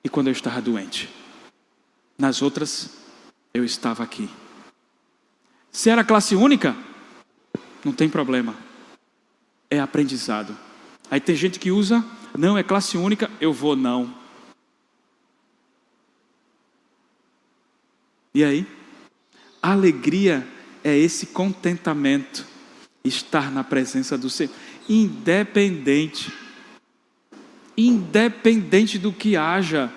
e quando eu estava doente. Nas outras, eu estava aqui. Se era classe única, não tem problema. É aprendizado. Aí tem gente que usa, não, é classe única, eu vou não. E aí? A alegria é esse contentamento, estar na presença do Senhor, independente do que haja,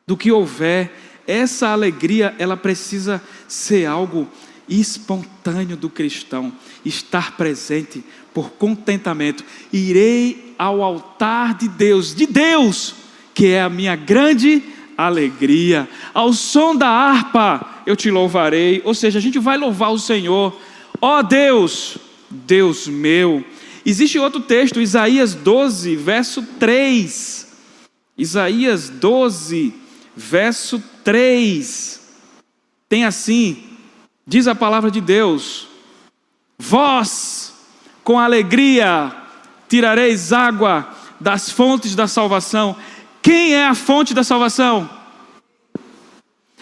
do que houver, essa alegria, ela precisa ser algo espontâneo do cristão, estar presente por contentamento. Irei ao altar de Deus, que é a minha grande alegria, ao som da harpa eu te louvarei, ou seja, a gente vai louvar o Senhor, ó Deus, Deus meu. Existe outro texto, Isaías 12, verso 3, Isaías 12, verso 3, tem assim, diz a palavra de Deus: vós com alegria tirareis água das fontes da salvação. Quem é a fonte da salvação?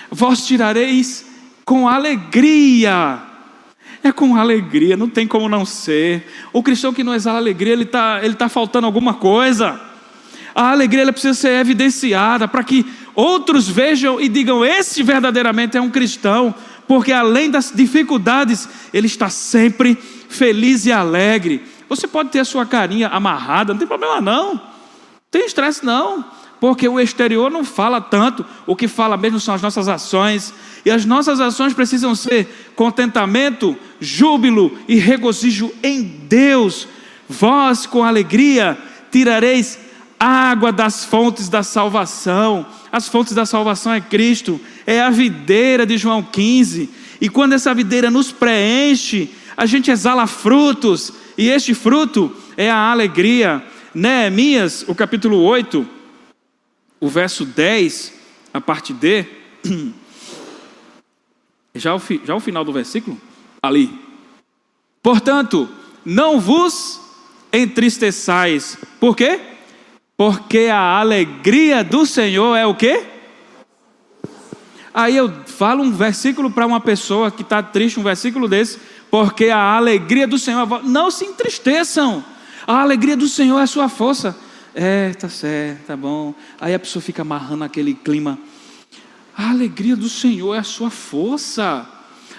Vós tirareis com alegria. É com alegria, não tem como não ser. O cristão que não exala alegria, ele tá faltando alguma coisa. A alegria ela precisa ser evidenciada para que outros vejam e digam: esse verdadeiramente é um cristão, porque além das dificuldades, ele está sempre feliz e alegre. Você pode ter a sua carinha amarrada, não tem problema não, tem estresse não, porque o exterior não fala tanto, o que fala mesmo são as nossas ações, e as nossas ações precisam ser contentamento, júbilo e regozijo em Deus. Vós com alegria tirareis água das fontes da salvação. As fontes da salvação é Cristo, é a videira de João 15, e quando essa videira nos preenche, a gente exala frutos, e este fruto é a alegria. Neemias, o capítulo 8, o verso 10, a parte D, já o final do versículo, ali: portanto, não vos entristeçais. Por quê? Porque a alegria do Senhor é o quê? Aí eu falo um versículo para uma pessoa que está triste, um versículo desse: porque a alegria do Senhor, não se entristeçam, a alegria do Senhor é a sua força. Tá certo, tá bom. Aí a pessoa fica amarrando aquele clima. A alegria do Senhor é a sua força.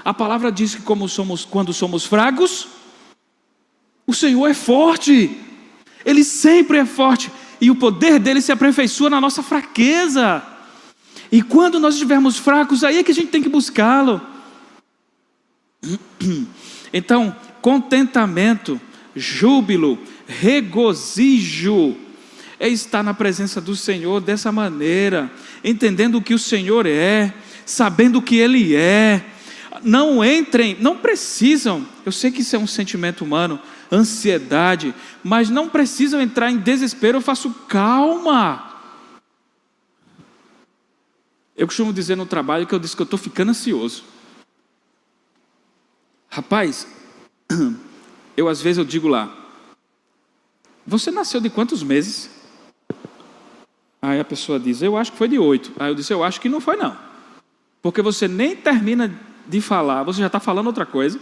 A palavra diz que quando somos fracos, o Senhor é forte. Ele sempre é forte, e o poder dele se aperfeiçoa na nossa fraqueza. E quando nós estivermos fracos, aí é que a gente tem que buscá-lo. Então, contentamento, júbilo, regozijo é estar na presença do Senhor dessa maneira, entendendo o que o Senhor é, sabendo o que Ele é. Não precisam, eu sei que isso é um sentimento humano, ansiedade, mas não precisam entrar em desespero. Eu faço calma. Eu costumo dizer no trabalho que eu disse que eu estou ficando ansioso. Rapaz, às vezes eu digo lá: você nasceu de quantos meses? Aí a pessoa diz: eu acho que foi de 8. Aí eu disse: eu acho que não foi não, porque você nem termina de falar, você já está falando outra coisa.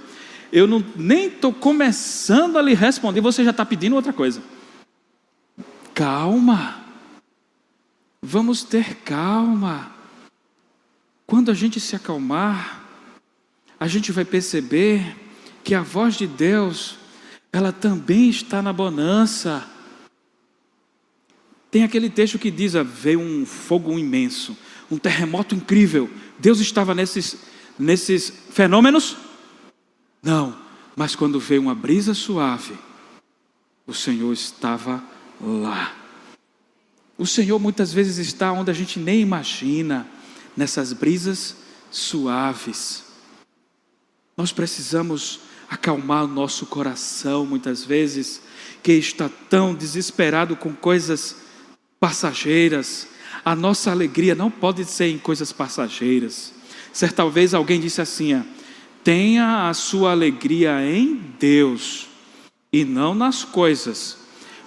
Eu nem estou começando a lhe responder, você já está pedindo outra coisa. Calma, vamos ter calma. Quando a gente se acalmar, a gente vai perceber que a voz de Deus, ela também está na bonança. Tem aquele texto que diz: veio um fogo imenso, um terremoto incrível. Deus estava nesses fenômenos? Não, mas quando veio uma brisa suave, o Senhor estava lá. O Senhor muitas vezes está onde a gente nem imagina, nessas brisas suaves. Nós precisamos acalmar o nosso coração, muitas vezes, que está tão desesperado com coisas passageiras. A nossa alegria não pode ser em coisas passageiras. Certa vez alguém disse assim: tenha a sua alegria em Deus e não nas coisas,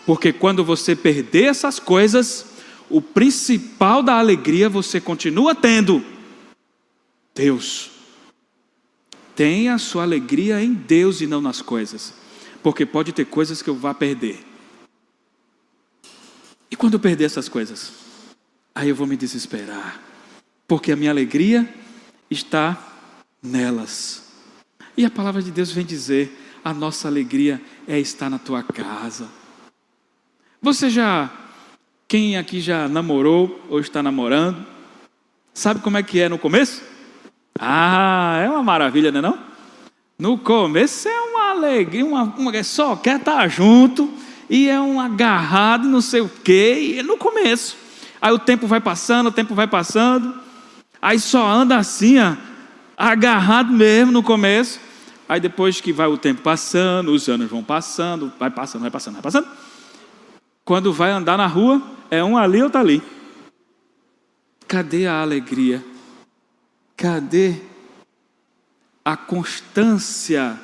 porque quando você perder essas coisas, o principal da alegria você continua tendo: Deus. Tenha a sua alegria em Deus e não nas coisas, porque pode ter coisas que eu vá perder. E quando eu perder essas coisas, aí eu vou me desesperar, porque a minha alegria está nelas. E a palavra de Deus vem dizer: a nossa alegria é estar na tua casa. Quem aqui já namorou ou está namorando, sabe como é que é no começo? É uma maravilha, não é não? No começo é uma alegria, só quer estar junto, e é um agarrado, não sei o quê, e no começo. Aí o tempo vai passando, aí só anda assim, agarrado mesmo no começo. Aí depois que vai o tempo passando, os anos vão passando, vai passando. Quando vai andar na rua, é um ali, outro ali. Cadê a alegria? Cadê a constância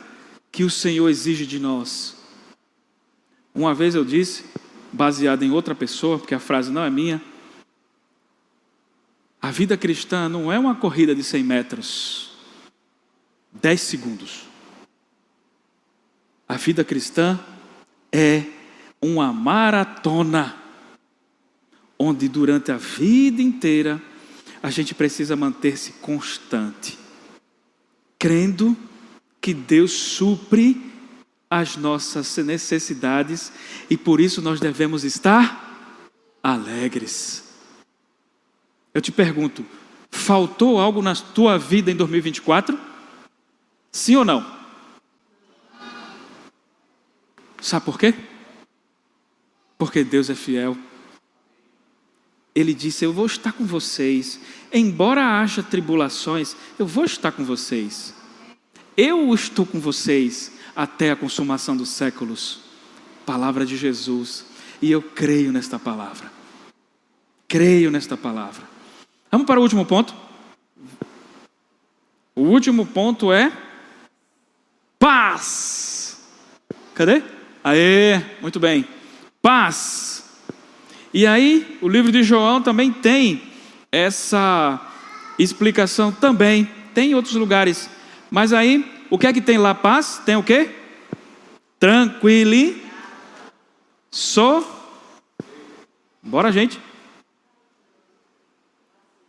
que o Senhor exige de nós. Uma vez eu disse, baseado em outra pessoa, porque a frase não é minha, a vida cristã não é uma corrida de 100 metros, 10 segundos. A vida cristã é uma maratona, onde durante a vida inteira a gente precisa manter-se constante, crendo que Deus supre as nossas necessidades e por isso nós devemos estar alegres. Eu te pergunto, faltou algo na tua vida em 2024? Sim ou não? Sabe por quê? Porque Deus é fiel. Ele disse, eu vou estar com vocês, embora haja tribulações, eu vou estar com vocês. Eu estou com vocês até a consumação dos séculos. Palavra de Jesus. E eu creio nesta palavra. Creio nesta palavra. Vamos para o último ponto. O último ponto é paz. Cadê? Aê, muito bem. Paz. E aí, o livro de João também tem essa explicação também. Tem em outros lugares. Mas aí, o que é que tem lá? Paz? Tem o quê? Tranquilidade. Bora, gente.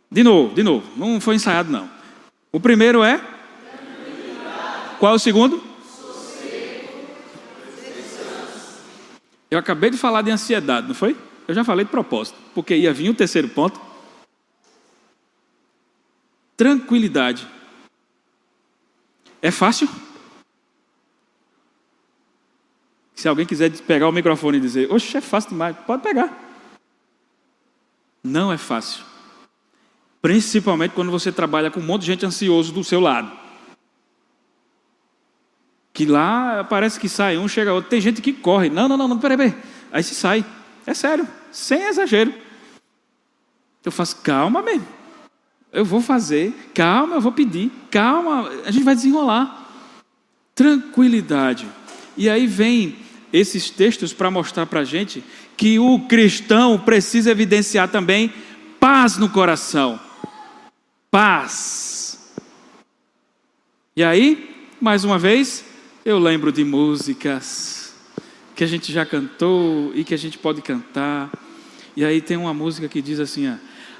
De novo. Não foi ensaiado, não. O primeiro é? Qual é o segundo? Eu acabei de falar de ansiedade, não foi? Eu já falei de propósito, porque ia vir o terceiro ponto. Tranquilidade. É fácil? Se alguém quiser pegar o microfone e dizer, oxe, é fácil demais, pode pegar. Não é fácil. Principalmente quando você trabalha com um monte de gente ansioso do seu lado. Que lá parece que sai um, chega outro. Tem gente que corre. Não, peraí. Aí se sai. É sério, sem exagero. Eu faço, calma mesmo. Eu vou fazer, calma, eu vou pedir, calma, a gente vai desenrolar. Tranquilidade. E aí vem esses textos para mostrar para a gente que o cristão precisa evidenciar também paz no coração. Paz. E aí, mais uma vez, eu lembro de músicas que a gente já cantou e que a gente pode cantar. E aí tem uma música que diz assim, ó,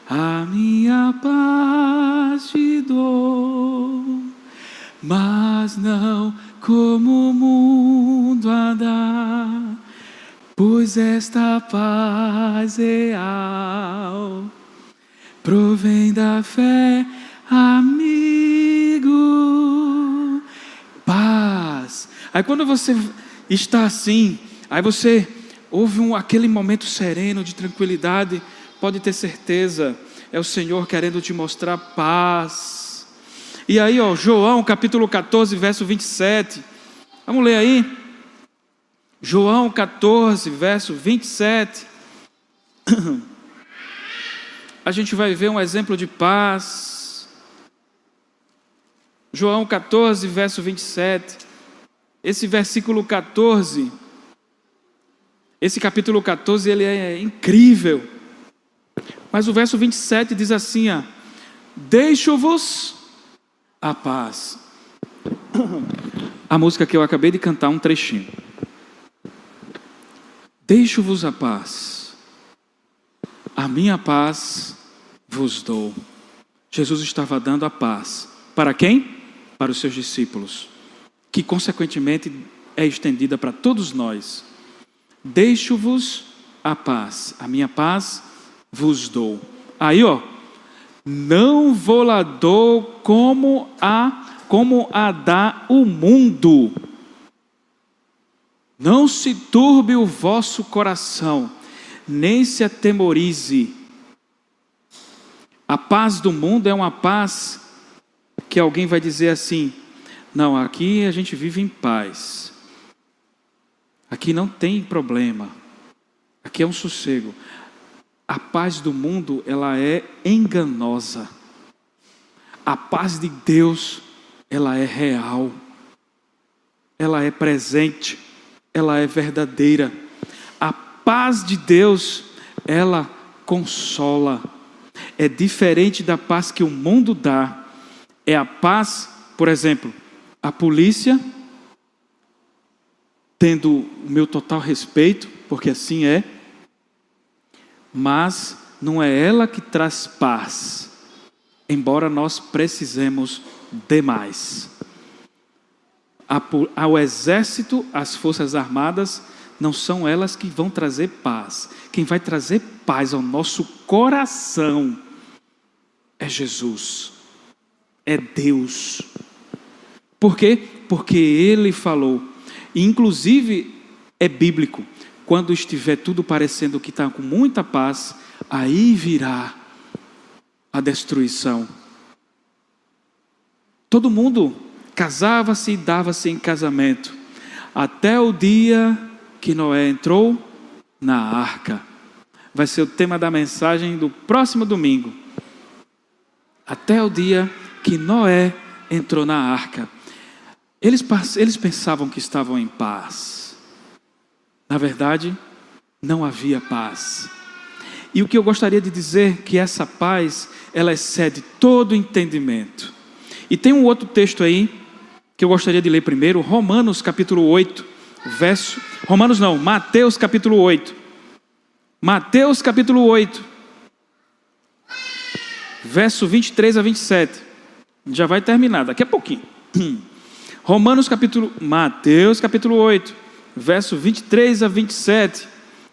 a minha paz te dou, mas não como o mundo a dá, pois esta paz real provém da fé, amigo. Paz. Aí quando você está assim, aí você ouve aquele momento sereno de tranquilidade, pode ter certeza, é o Senhor querendo te mostrar paz. E aí, João capítulo 14, verso 27, vamos ler aí, João 14, verso 27, a gente vai ver um exemplo de paz. João 14, verso 27, esse versículo 14, esse capítulo 14, ele é incrível. Mas o verso 27 diz assim, ó, deixo-vos a paz. A música que eu acabei de cantar, um trechinho. Deixo-vos a paz. A minha paz vos dou. Jesus estava dando a paz. Para quem? Para os seus discípulos. Que consequentemente é estendida para todos nós. Deixo-vos a paz, a minha paz vos dou. Aí, não vou lá dou como a dá o mundo. Não se turbe o vosso coração, nem se atemorize. A paz do mundo é uma paz que alguém vai dizer assim, não, aqui a gente vive em paz. Aqui não tem problema. Aqui é um sossego. A paz do mundo, ela é enganosa. A paz de Deus, ela é real, ela é presente, ela é verdadeira. A paz de Deus, ela consola. É diferente da paz que o mundo dá. É a paz, por exemplo, a polícia, tendo o meu total respeito, porque assim é, mas não é ela que traz paz, embora nós precisemos demais. Ao exército, as forças armadas, não são elas que vão trazer paz. Quem vai trazer paz ao nosso coração é Jesus, é Deus. Por quê? Porque Ele falou, e inclusive é bíblico, quando estiver tudo parecendo que está com muita paz, aí virá a destruição. Todo mundo casava-se e dava-se em casamento, até o dia que Noé entrou na arca. Vai ser o tema da mensagem do próximo domingo. Até o dia que Noé entrou na arca. Eles pensavam que estavam em paz. Na verdade, não havia paz. E o que eu gostaria de dizer, que essa paz, ela excede todo entendimento. E tem um outro texto aí, que eu gostaria de ler primeiro, Mateus capítulo 8, verso 23 a 27, já vai terminar, daqui a pouquinho. Mateus capítulo 8, verso 23 a 27,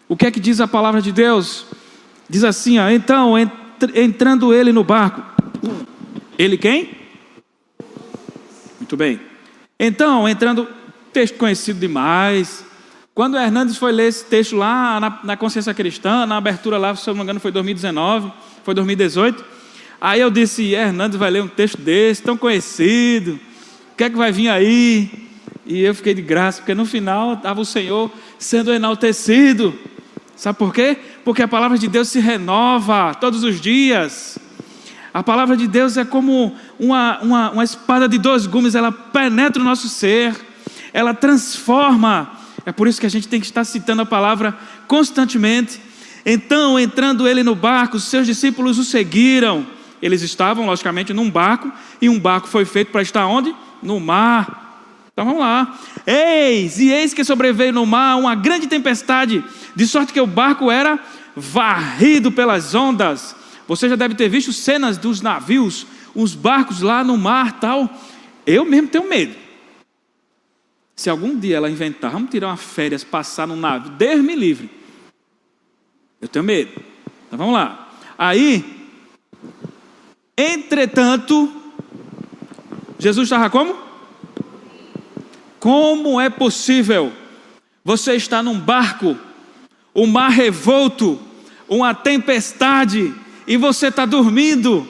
o que é que diz a palavra de Deus? Diz assim, ó, então, entrando ele no barco, ele quem? Muito bem. Então, entrando, texto conhecido demais. Quando o Hernandes foi ler esse texto lá na Consciência Cristã, na abertura lá, se eu não me engano foi 2019, foi 2018. Aí eu disse, Hernandes vai ler um texto desse, tão conhecido, o que é que vai vir aí? E eu fiquei de graça, porque no final estava o Senhor sendo enaltecido. Sabe por quê? Porque a palavra de Deus se renova todos os dias. A palavra de Deus é como uma espada de 2 gumes, ela penetra o nosso ser, ela transforma. É por isso que a gente tem que estar citando a palavra constantemente. Então, entrando ele no barco, os seus discípulos o seguiram. Eles estavam, logicamente, num barco, e um barco foi feito para estar onde? No mar. Então vamos lá. Eis que sobreveio no mar uma grande tempestade, de sorte que o barco era varrido pelas ondas. Você já deve ter visto cenas dos navios, os barcos lá no mar tal. Eu mesmo tenho medo. Se algum dia ela inventar, vamos tirar uma férias, passar num navio, Deus me livre. Eu tenho medo. Então vamos lá. Aí, entretanto, Jesus estava como? Como é possível você estar num barco, o mar revolto, uma tempestade, e você está dormindo?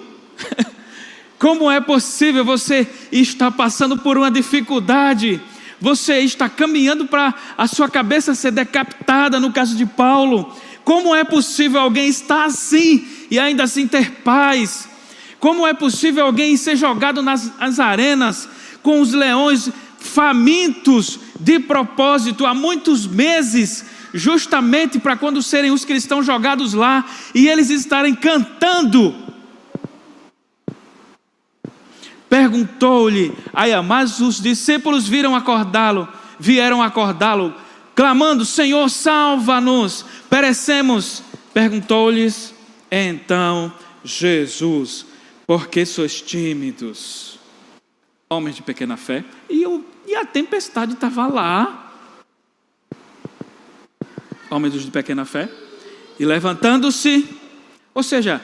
Como é possível você estar passando por uma dificuldade? Você está caminhando para a sua cabeça ser decapitada, no caso de Paulo. Como é possível alguém estar assim e ainda assim ter paz? Como é possível alguém ser jogado nas arenas com os leões famintos de propósito há muitos meses, justamente para quando serem os cristãos jogados lá e eles estarem cantando? Perguntou-lhe, mas os discípulos vieram acordá-lo, clamando, Senhor, salva-nos, perecemos. Perguntou-lhes então Jesus, por que sois tímidos, homens de pequena fé? E a tempestade estava lá, homens de pequena fé, e levantando-se, ou seja,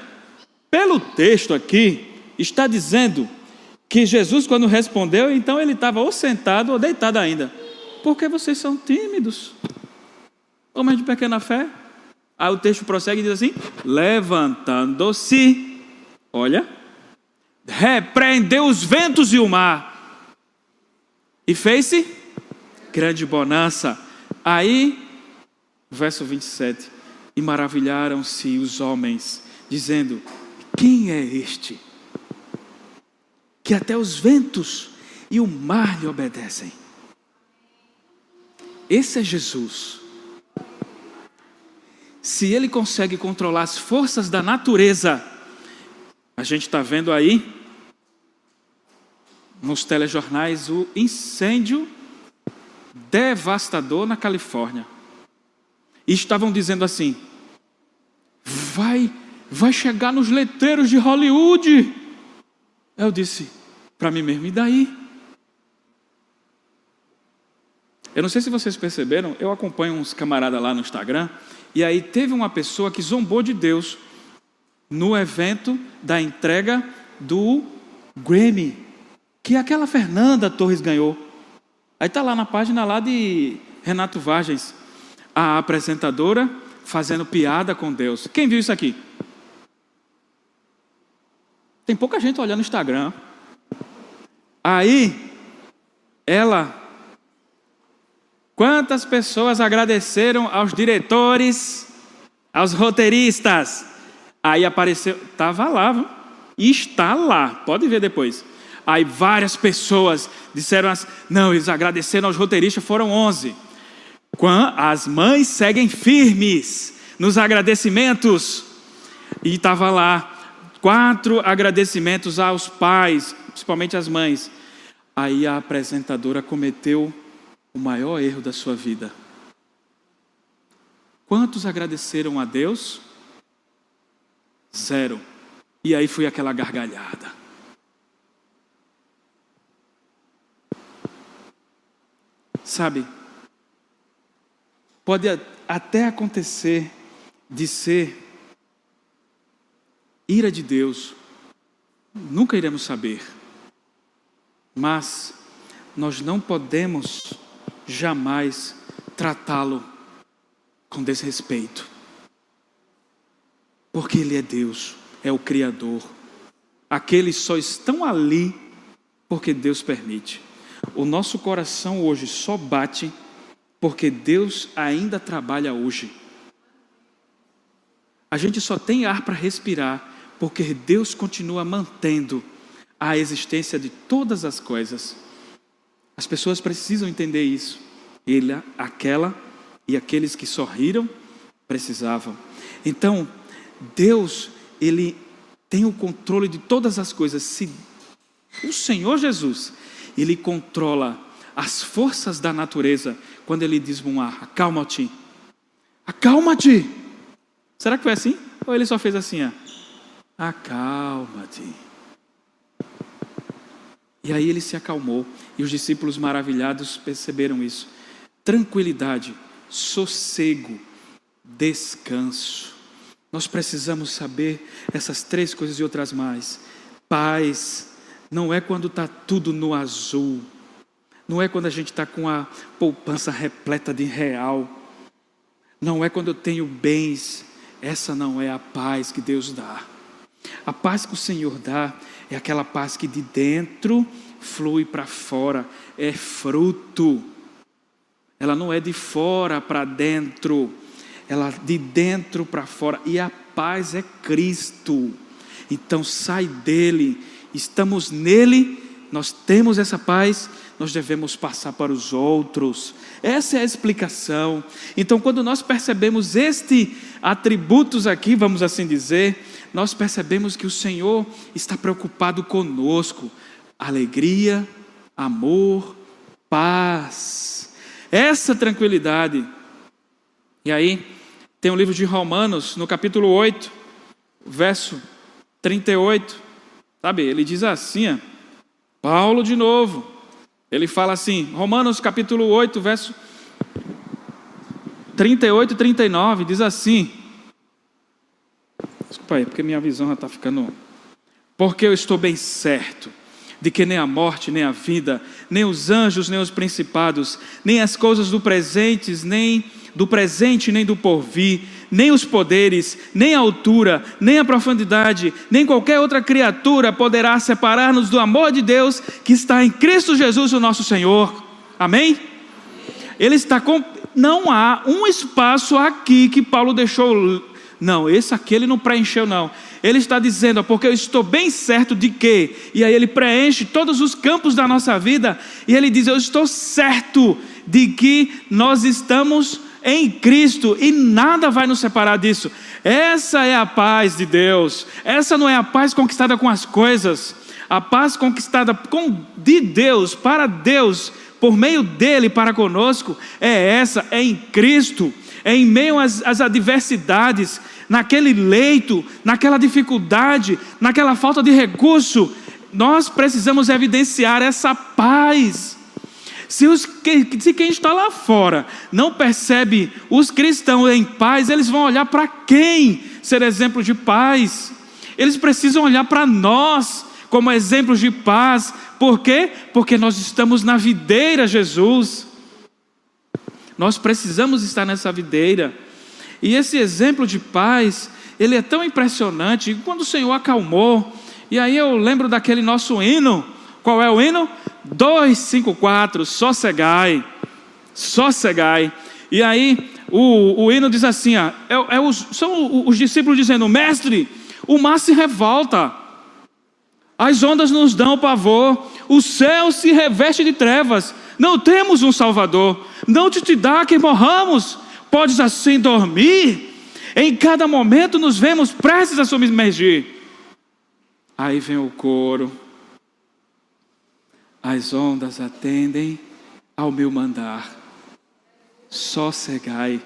pelo texto aqui, está dizendo que Jesus, quando respondeu, então ele estava ou sentado ou deitado ainda. Porque vocês são tímidos, homens de pequena fé? Aí o texto prossegue e diz assim, levantando-se, olha, repreendeu os ventos e o mar, e fez-se grande bonança. Aí, verso 27, e maravilharam-se os homens, dizendo, quem é este? Que até os ventos e o mar lhe obedecem. Esse é Jesus. Se ele consegue controlar as forças da natureza, a gente está vendo aí nos telejornais o incêndio devastador na Califórnia. E estavam dizendo assim: vai chegar nos letreiros de Hollywood. Eu disse para mim mesmo: e daí? Eu não sei se vocês perceberam, eu acompanho uns camaradas lá no Instagram, e aí teve uma pessoa que zombou de Deus no evento da entrega do Grammy, que aquela Fernanda Torres ganhou. Aí está lá na página lá de Renato Vargas, a apresentadora fazendo piada com Deus. Quem viu isso aqui? Tem pouca gente olhando no Instagram. Aí, quantas pessoas agradeceram aos diretores, aos roteiristas? Aí apareceu, estava lá, viu? E está lá, pode ver depois. Aí várias pessoas disseram assim, não, eles agradeceram aos roteiristas, foram 11. As mães seguem firmes nos agradecimentos. E estava lá, 4 agradecimentos aos pais, principalmente às mães. Aí a apresentadora cometeu o maior erro da sua vida. Quantos agradeceram a Deus? 0. E aí foi aquela gargalhada. Sabe, pode até acontecer de ser ira de Deus, nunca iremos saber, mas nós não podemos jamais tratá-lo com desrespeito, porque Ele é Deus, é o Criador. Aqueles só estão ali porque Deus permite. O nosso coração hoje só bate porque Deus ainda trabalha hoje. A gente só tem ar para respirar porque Deus continua mantendo a existência de todas as coisas. As pessoas precisam entender isso. Ele, aquela e aqueles que sorriram precisavam. Então, Deus, Ele tem o controle de todas as coisas. Se o Senhor Jesus, Ele controla as forças da natureza, quando Ele diz para um ar, acalma-te. Acalma-te. Será que foi assim? Ou Ele só fez assim, ó? Acalma-te. E aí Ele se acalmou. E os discípulos maravilhados perceberam isso. Tranquilidade, sossego, descanso. Nós precisamos saber essas 3 coisas e outras mais. Paz não é quando está tudo no azul. Não é quando a gente está com a poupança repleta de real. Não é quando eu tenho bens. Essa não é a paz que Deus dá. A paz que o Senhor dá é aquela paz que de dentro flui para fora. É fruto. Ela não é de fora para dentro. Ela de dentro para fora. E a paz é Cristo. Então sai dele. Estamos nele. Nós temos essa paz. Nós devemos passar para os outros. Essa é a explicação. Então, quando nós percebemos estes atributos aqui, vamos assim dizer, nós percebemos que o Senhor está preocupado conosco. Alegria, amor, paz. Essa tranquilidade. E aí, tem o livro de Romanos, no capítulo 8, verso 38. Sabe, ele diz assim, ó, Paulo de novo. Ele fala assim, Romanos capítulo 8, verso 38 e 39, diz assim, desculpa aí, porque minha visão já está ficando, porque eu estou bem certo de que nem a morte, nem a vida, nem os anjos, nem os principados, nem as coisas do presente, nem do porvir, nem os poderes, nem a altura, nem a profundidade, nem qualquer outra criatura poderá separar-nos do amor de Deus que está em Cristo Jesus, o nosso Senhor. Amém? Ele está com... Não há um espaço aqui que Paulo deixou... Não, esse aqui ele não preencheu não. Ele está dizendo, porque eu estou bem certo de que, e aí ele preenche todos os campos da nossa vida, e ele diz, eu estou certo de que nós estamos em Cristo, e nada vai nos separar disso. Essa é a paz de Deus. Essa não é a paz conquistada com as coisas. A paz conquistada de Deus, para Deus, por meio dele para conosco, é essa, é em Cristo. É em meio às adversidades, naquele leito, naquela dificuldade, naquela falta de recurso, nós precisamos evidenciar essa paz. Se quem está lá fora não percebe os cristãos em paz, eles vão olhar para quem ser exemplo de paz? Eles precisam olhar para nós como exemplos de paz. Por quê? Porque nós estamos na videira, Jesus. Nós precisamos estar nessa videira. E esse exemplo de paz, ele é tão impressionante. Quando o Senhor acalmou, e aí eu lembro daquele nosso hino. Qual é o hino? 254, sossegai, sossegai. E aí o hino diz assim, são os discípulos dizendo, mestre, o mar se revolta, as ondas nos dão pavor, o céu se reveste de trevas, não temos um Salvador, não te dá que morramos, podes assim dormir, em cada momento nos vemos prestes a submergir. Aí vem o coro, as ondas atendem ao meu mandar, sossegai,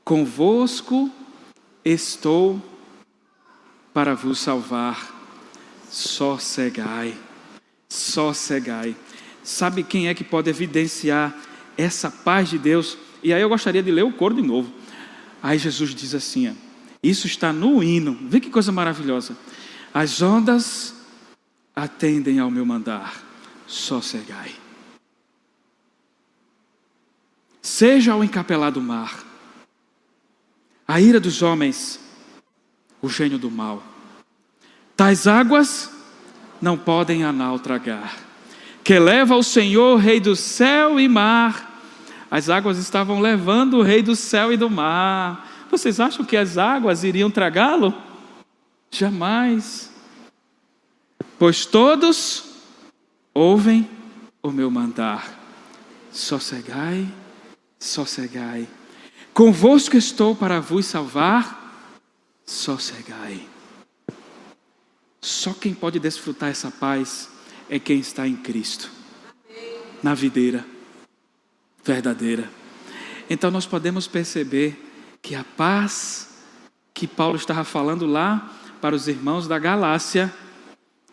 convosco estou para vos salvar, sossegai, sossegai. Sabe quem é que pode evidenciar essa paz de Deus? E aí eu gostaria de ler o coro de novo. Aí Jesus diz assim, isso está no hino, vê que coisa maravilhosa. As ondas atendem ao meu mandar, sossegai. Seja o encapelado mar, a ira dos homens, o gênio do mal. Tais águas não podem a nau tragar, que leva o Senhor, Rei do céu e mar. As águas estavam levando o Rei do céu e do mar. Vocês acham que as águas iriam tragá-lo? Jamais. Pois todos ouvem o meu mandar. Sossegai, sossegai. Convosco estou para vos salvar. Sossegai. Só quem pode desfrutar essa paz é quem está em Cristo, na videira verdadeira. Então nós podemos perceber que a paz que Paulo estava falando lá para os irmãos da Galácia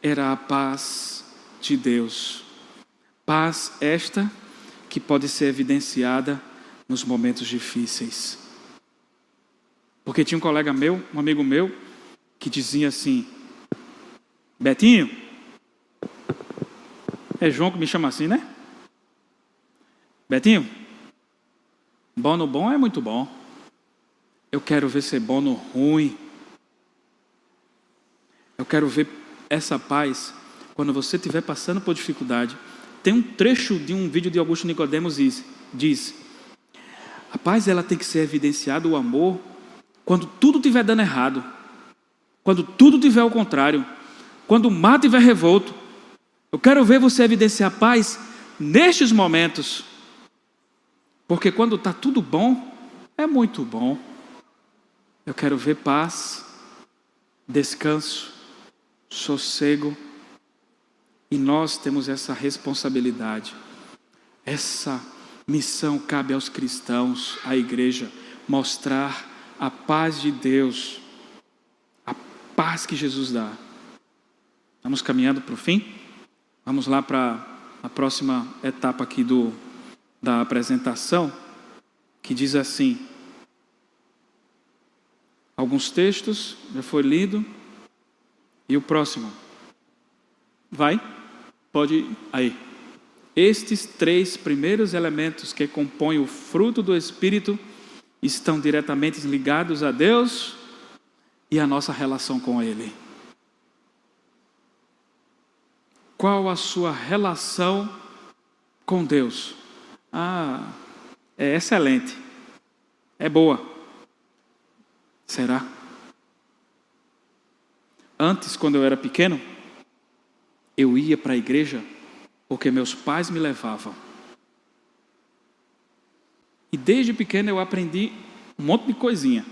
era a paz de Deus. Paz esta que pode ser evidenciada nos momentos difíceis. Porque tinha um colega meu, um amigo meu, que dizia assim, Betinho, é João que me chama assim, né? Betinho, bom no bom é muito bom. Eu quero ver ser bom no ruim. Eu quero ver essa paz quando você estiver passando por dificuldade. Tem um trecho de um vídeo de Augusto Nicodemos diz a paz ela tem que ser evidenciada, o amor, quando tudo estiver dando errado, quando tudo estiver ao contrário, quando o mar estiver revolto. Eu quero ver você evidenciar a paz nestes momentos, porque quando está tudo bom, é muito bom. Eu quero ver paz, descanso, sossego, e nós temos essa responsabilidade, essa missão cabe aos cristãos, à igreja, mostrar a paz de Deus, a paz que Jesus dá. Estamos caminhando para o fim? Vamos lá para a próxima etapa aqui da apresentação, que diz assim, alguns textos, já foi lido, e o próximo, vai, pode ir aí. Estes 3 primeiros elementos que compõem o fruto do Espírito estão diretamente ligados a Deus e a nossa relação com Ele. Qual a sua relação com Deus? É excelente, é boa. Será? Antes, quando eu era pequeno, eu ia para a igreja porque meus pais me levavam. E desde pequeno eu aprendi um monte de coisinha.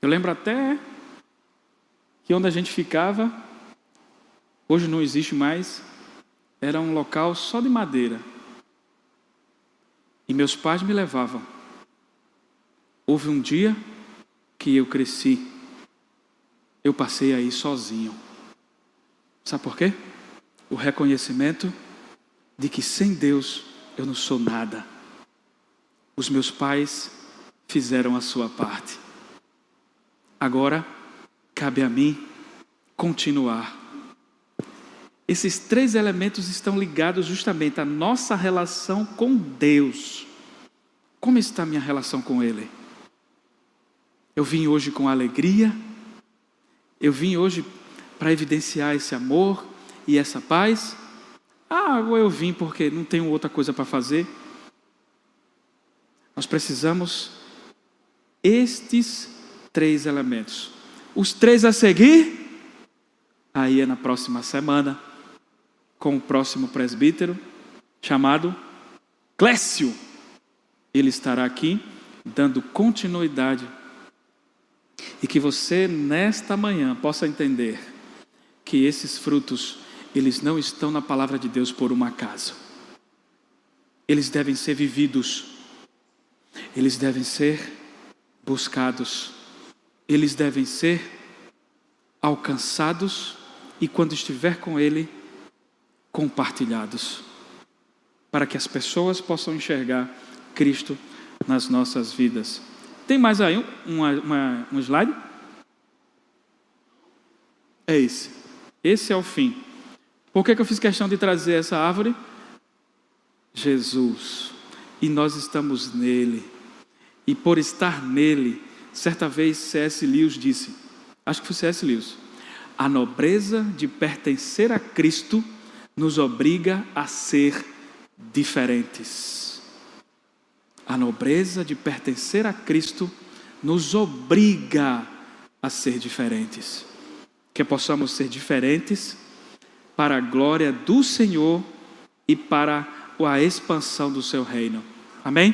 Eu lembro até que onde a gente ficava, hoje não existe mais, era um local só de madeira. E meus pais me levavam. Houve um dia que eu cresci, eu passei aí sozinho. Sabe por quê? O reconhecimento de que sem Deus eu não sou nada. Os meus pais fizeram a sua parte. Agora, cabe a mim continuar. Esses 3 elementos estão ligados justamente à nossa relação com Deus. Como está a minha relação com Ele? Eu vim hoje com alegria. Eu vim hoje para evidenciar esse amor e essa paz. Ou eu vim porque não tenho outra coisa para fazer. Nós precisamos estes 3 elementos. Os 3 a seguir, aí é na próxima semana, com o próximo presbítero, chamado Clécio. Ele estará aqui, dando continuidade. E que você, nesta manhã, possa entender que esses frutos, eles não estão na palavra de Deus por um acaso. Eles devem ser vividos. Eles devem ser buscados. Eles devem ser alcançados e, quando estiver com Ele, compartilhados, para que as pessoas possam enxergar Cristo nas nossas vidas. Tem mais aí um slide? É esse. Esse é o fim. Por que eu fiz questão de trazer essa árvore? Jesus. E nós estamos nele. E por estar nele, certa vez C.S. Lewis disse, acho que foi C.S. Lewis, a nobreza de pertencer a Cristo nos obriga a ser diferentes. A nobreza de pertencer a Cristo nos obriga a ser diferentes. Que possamos ser diferentes para a glória do Senhor e para a expansão do seu reino. Amém?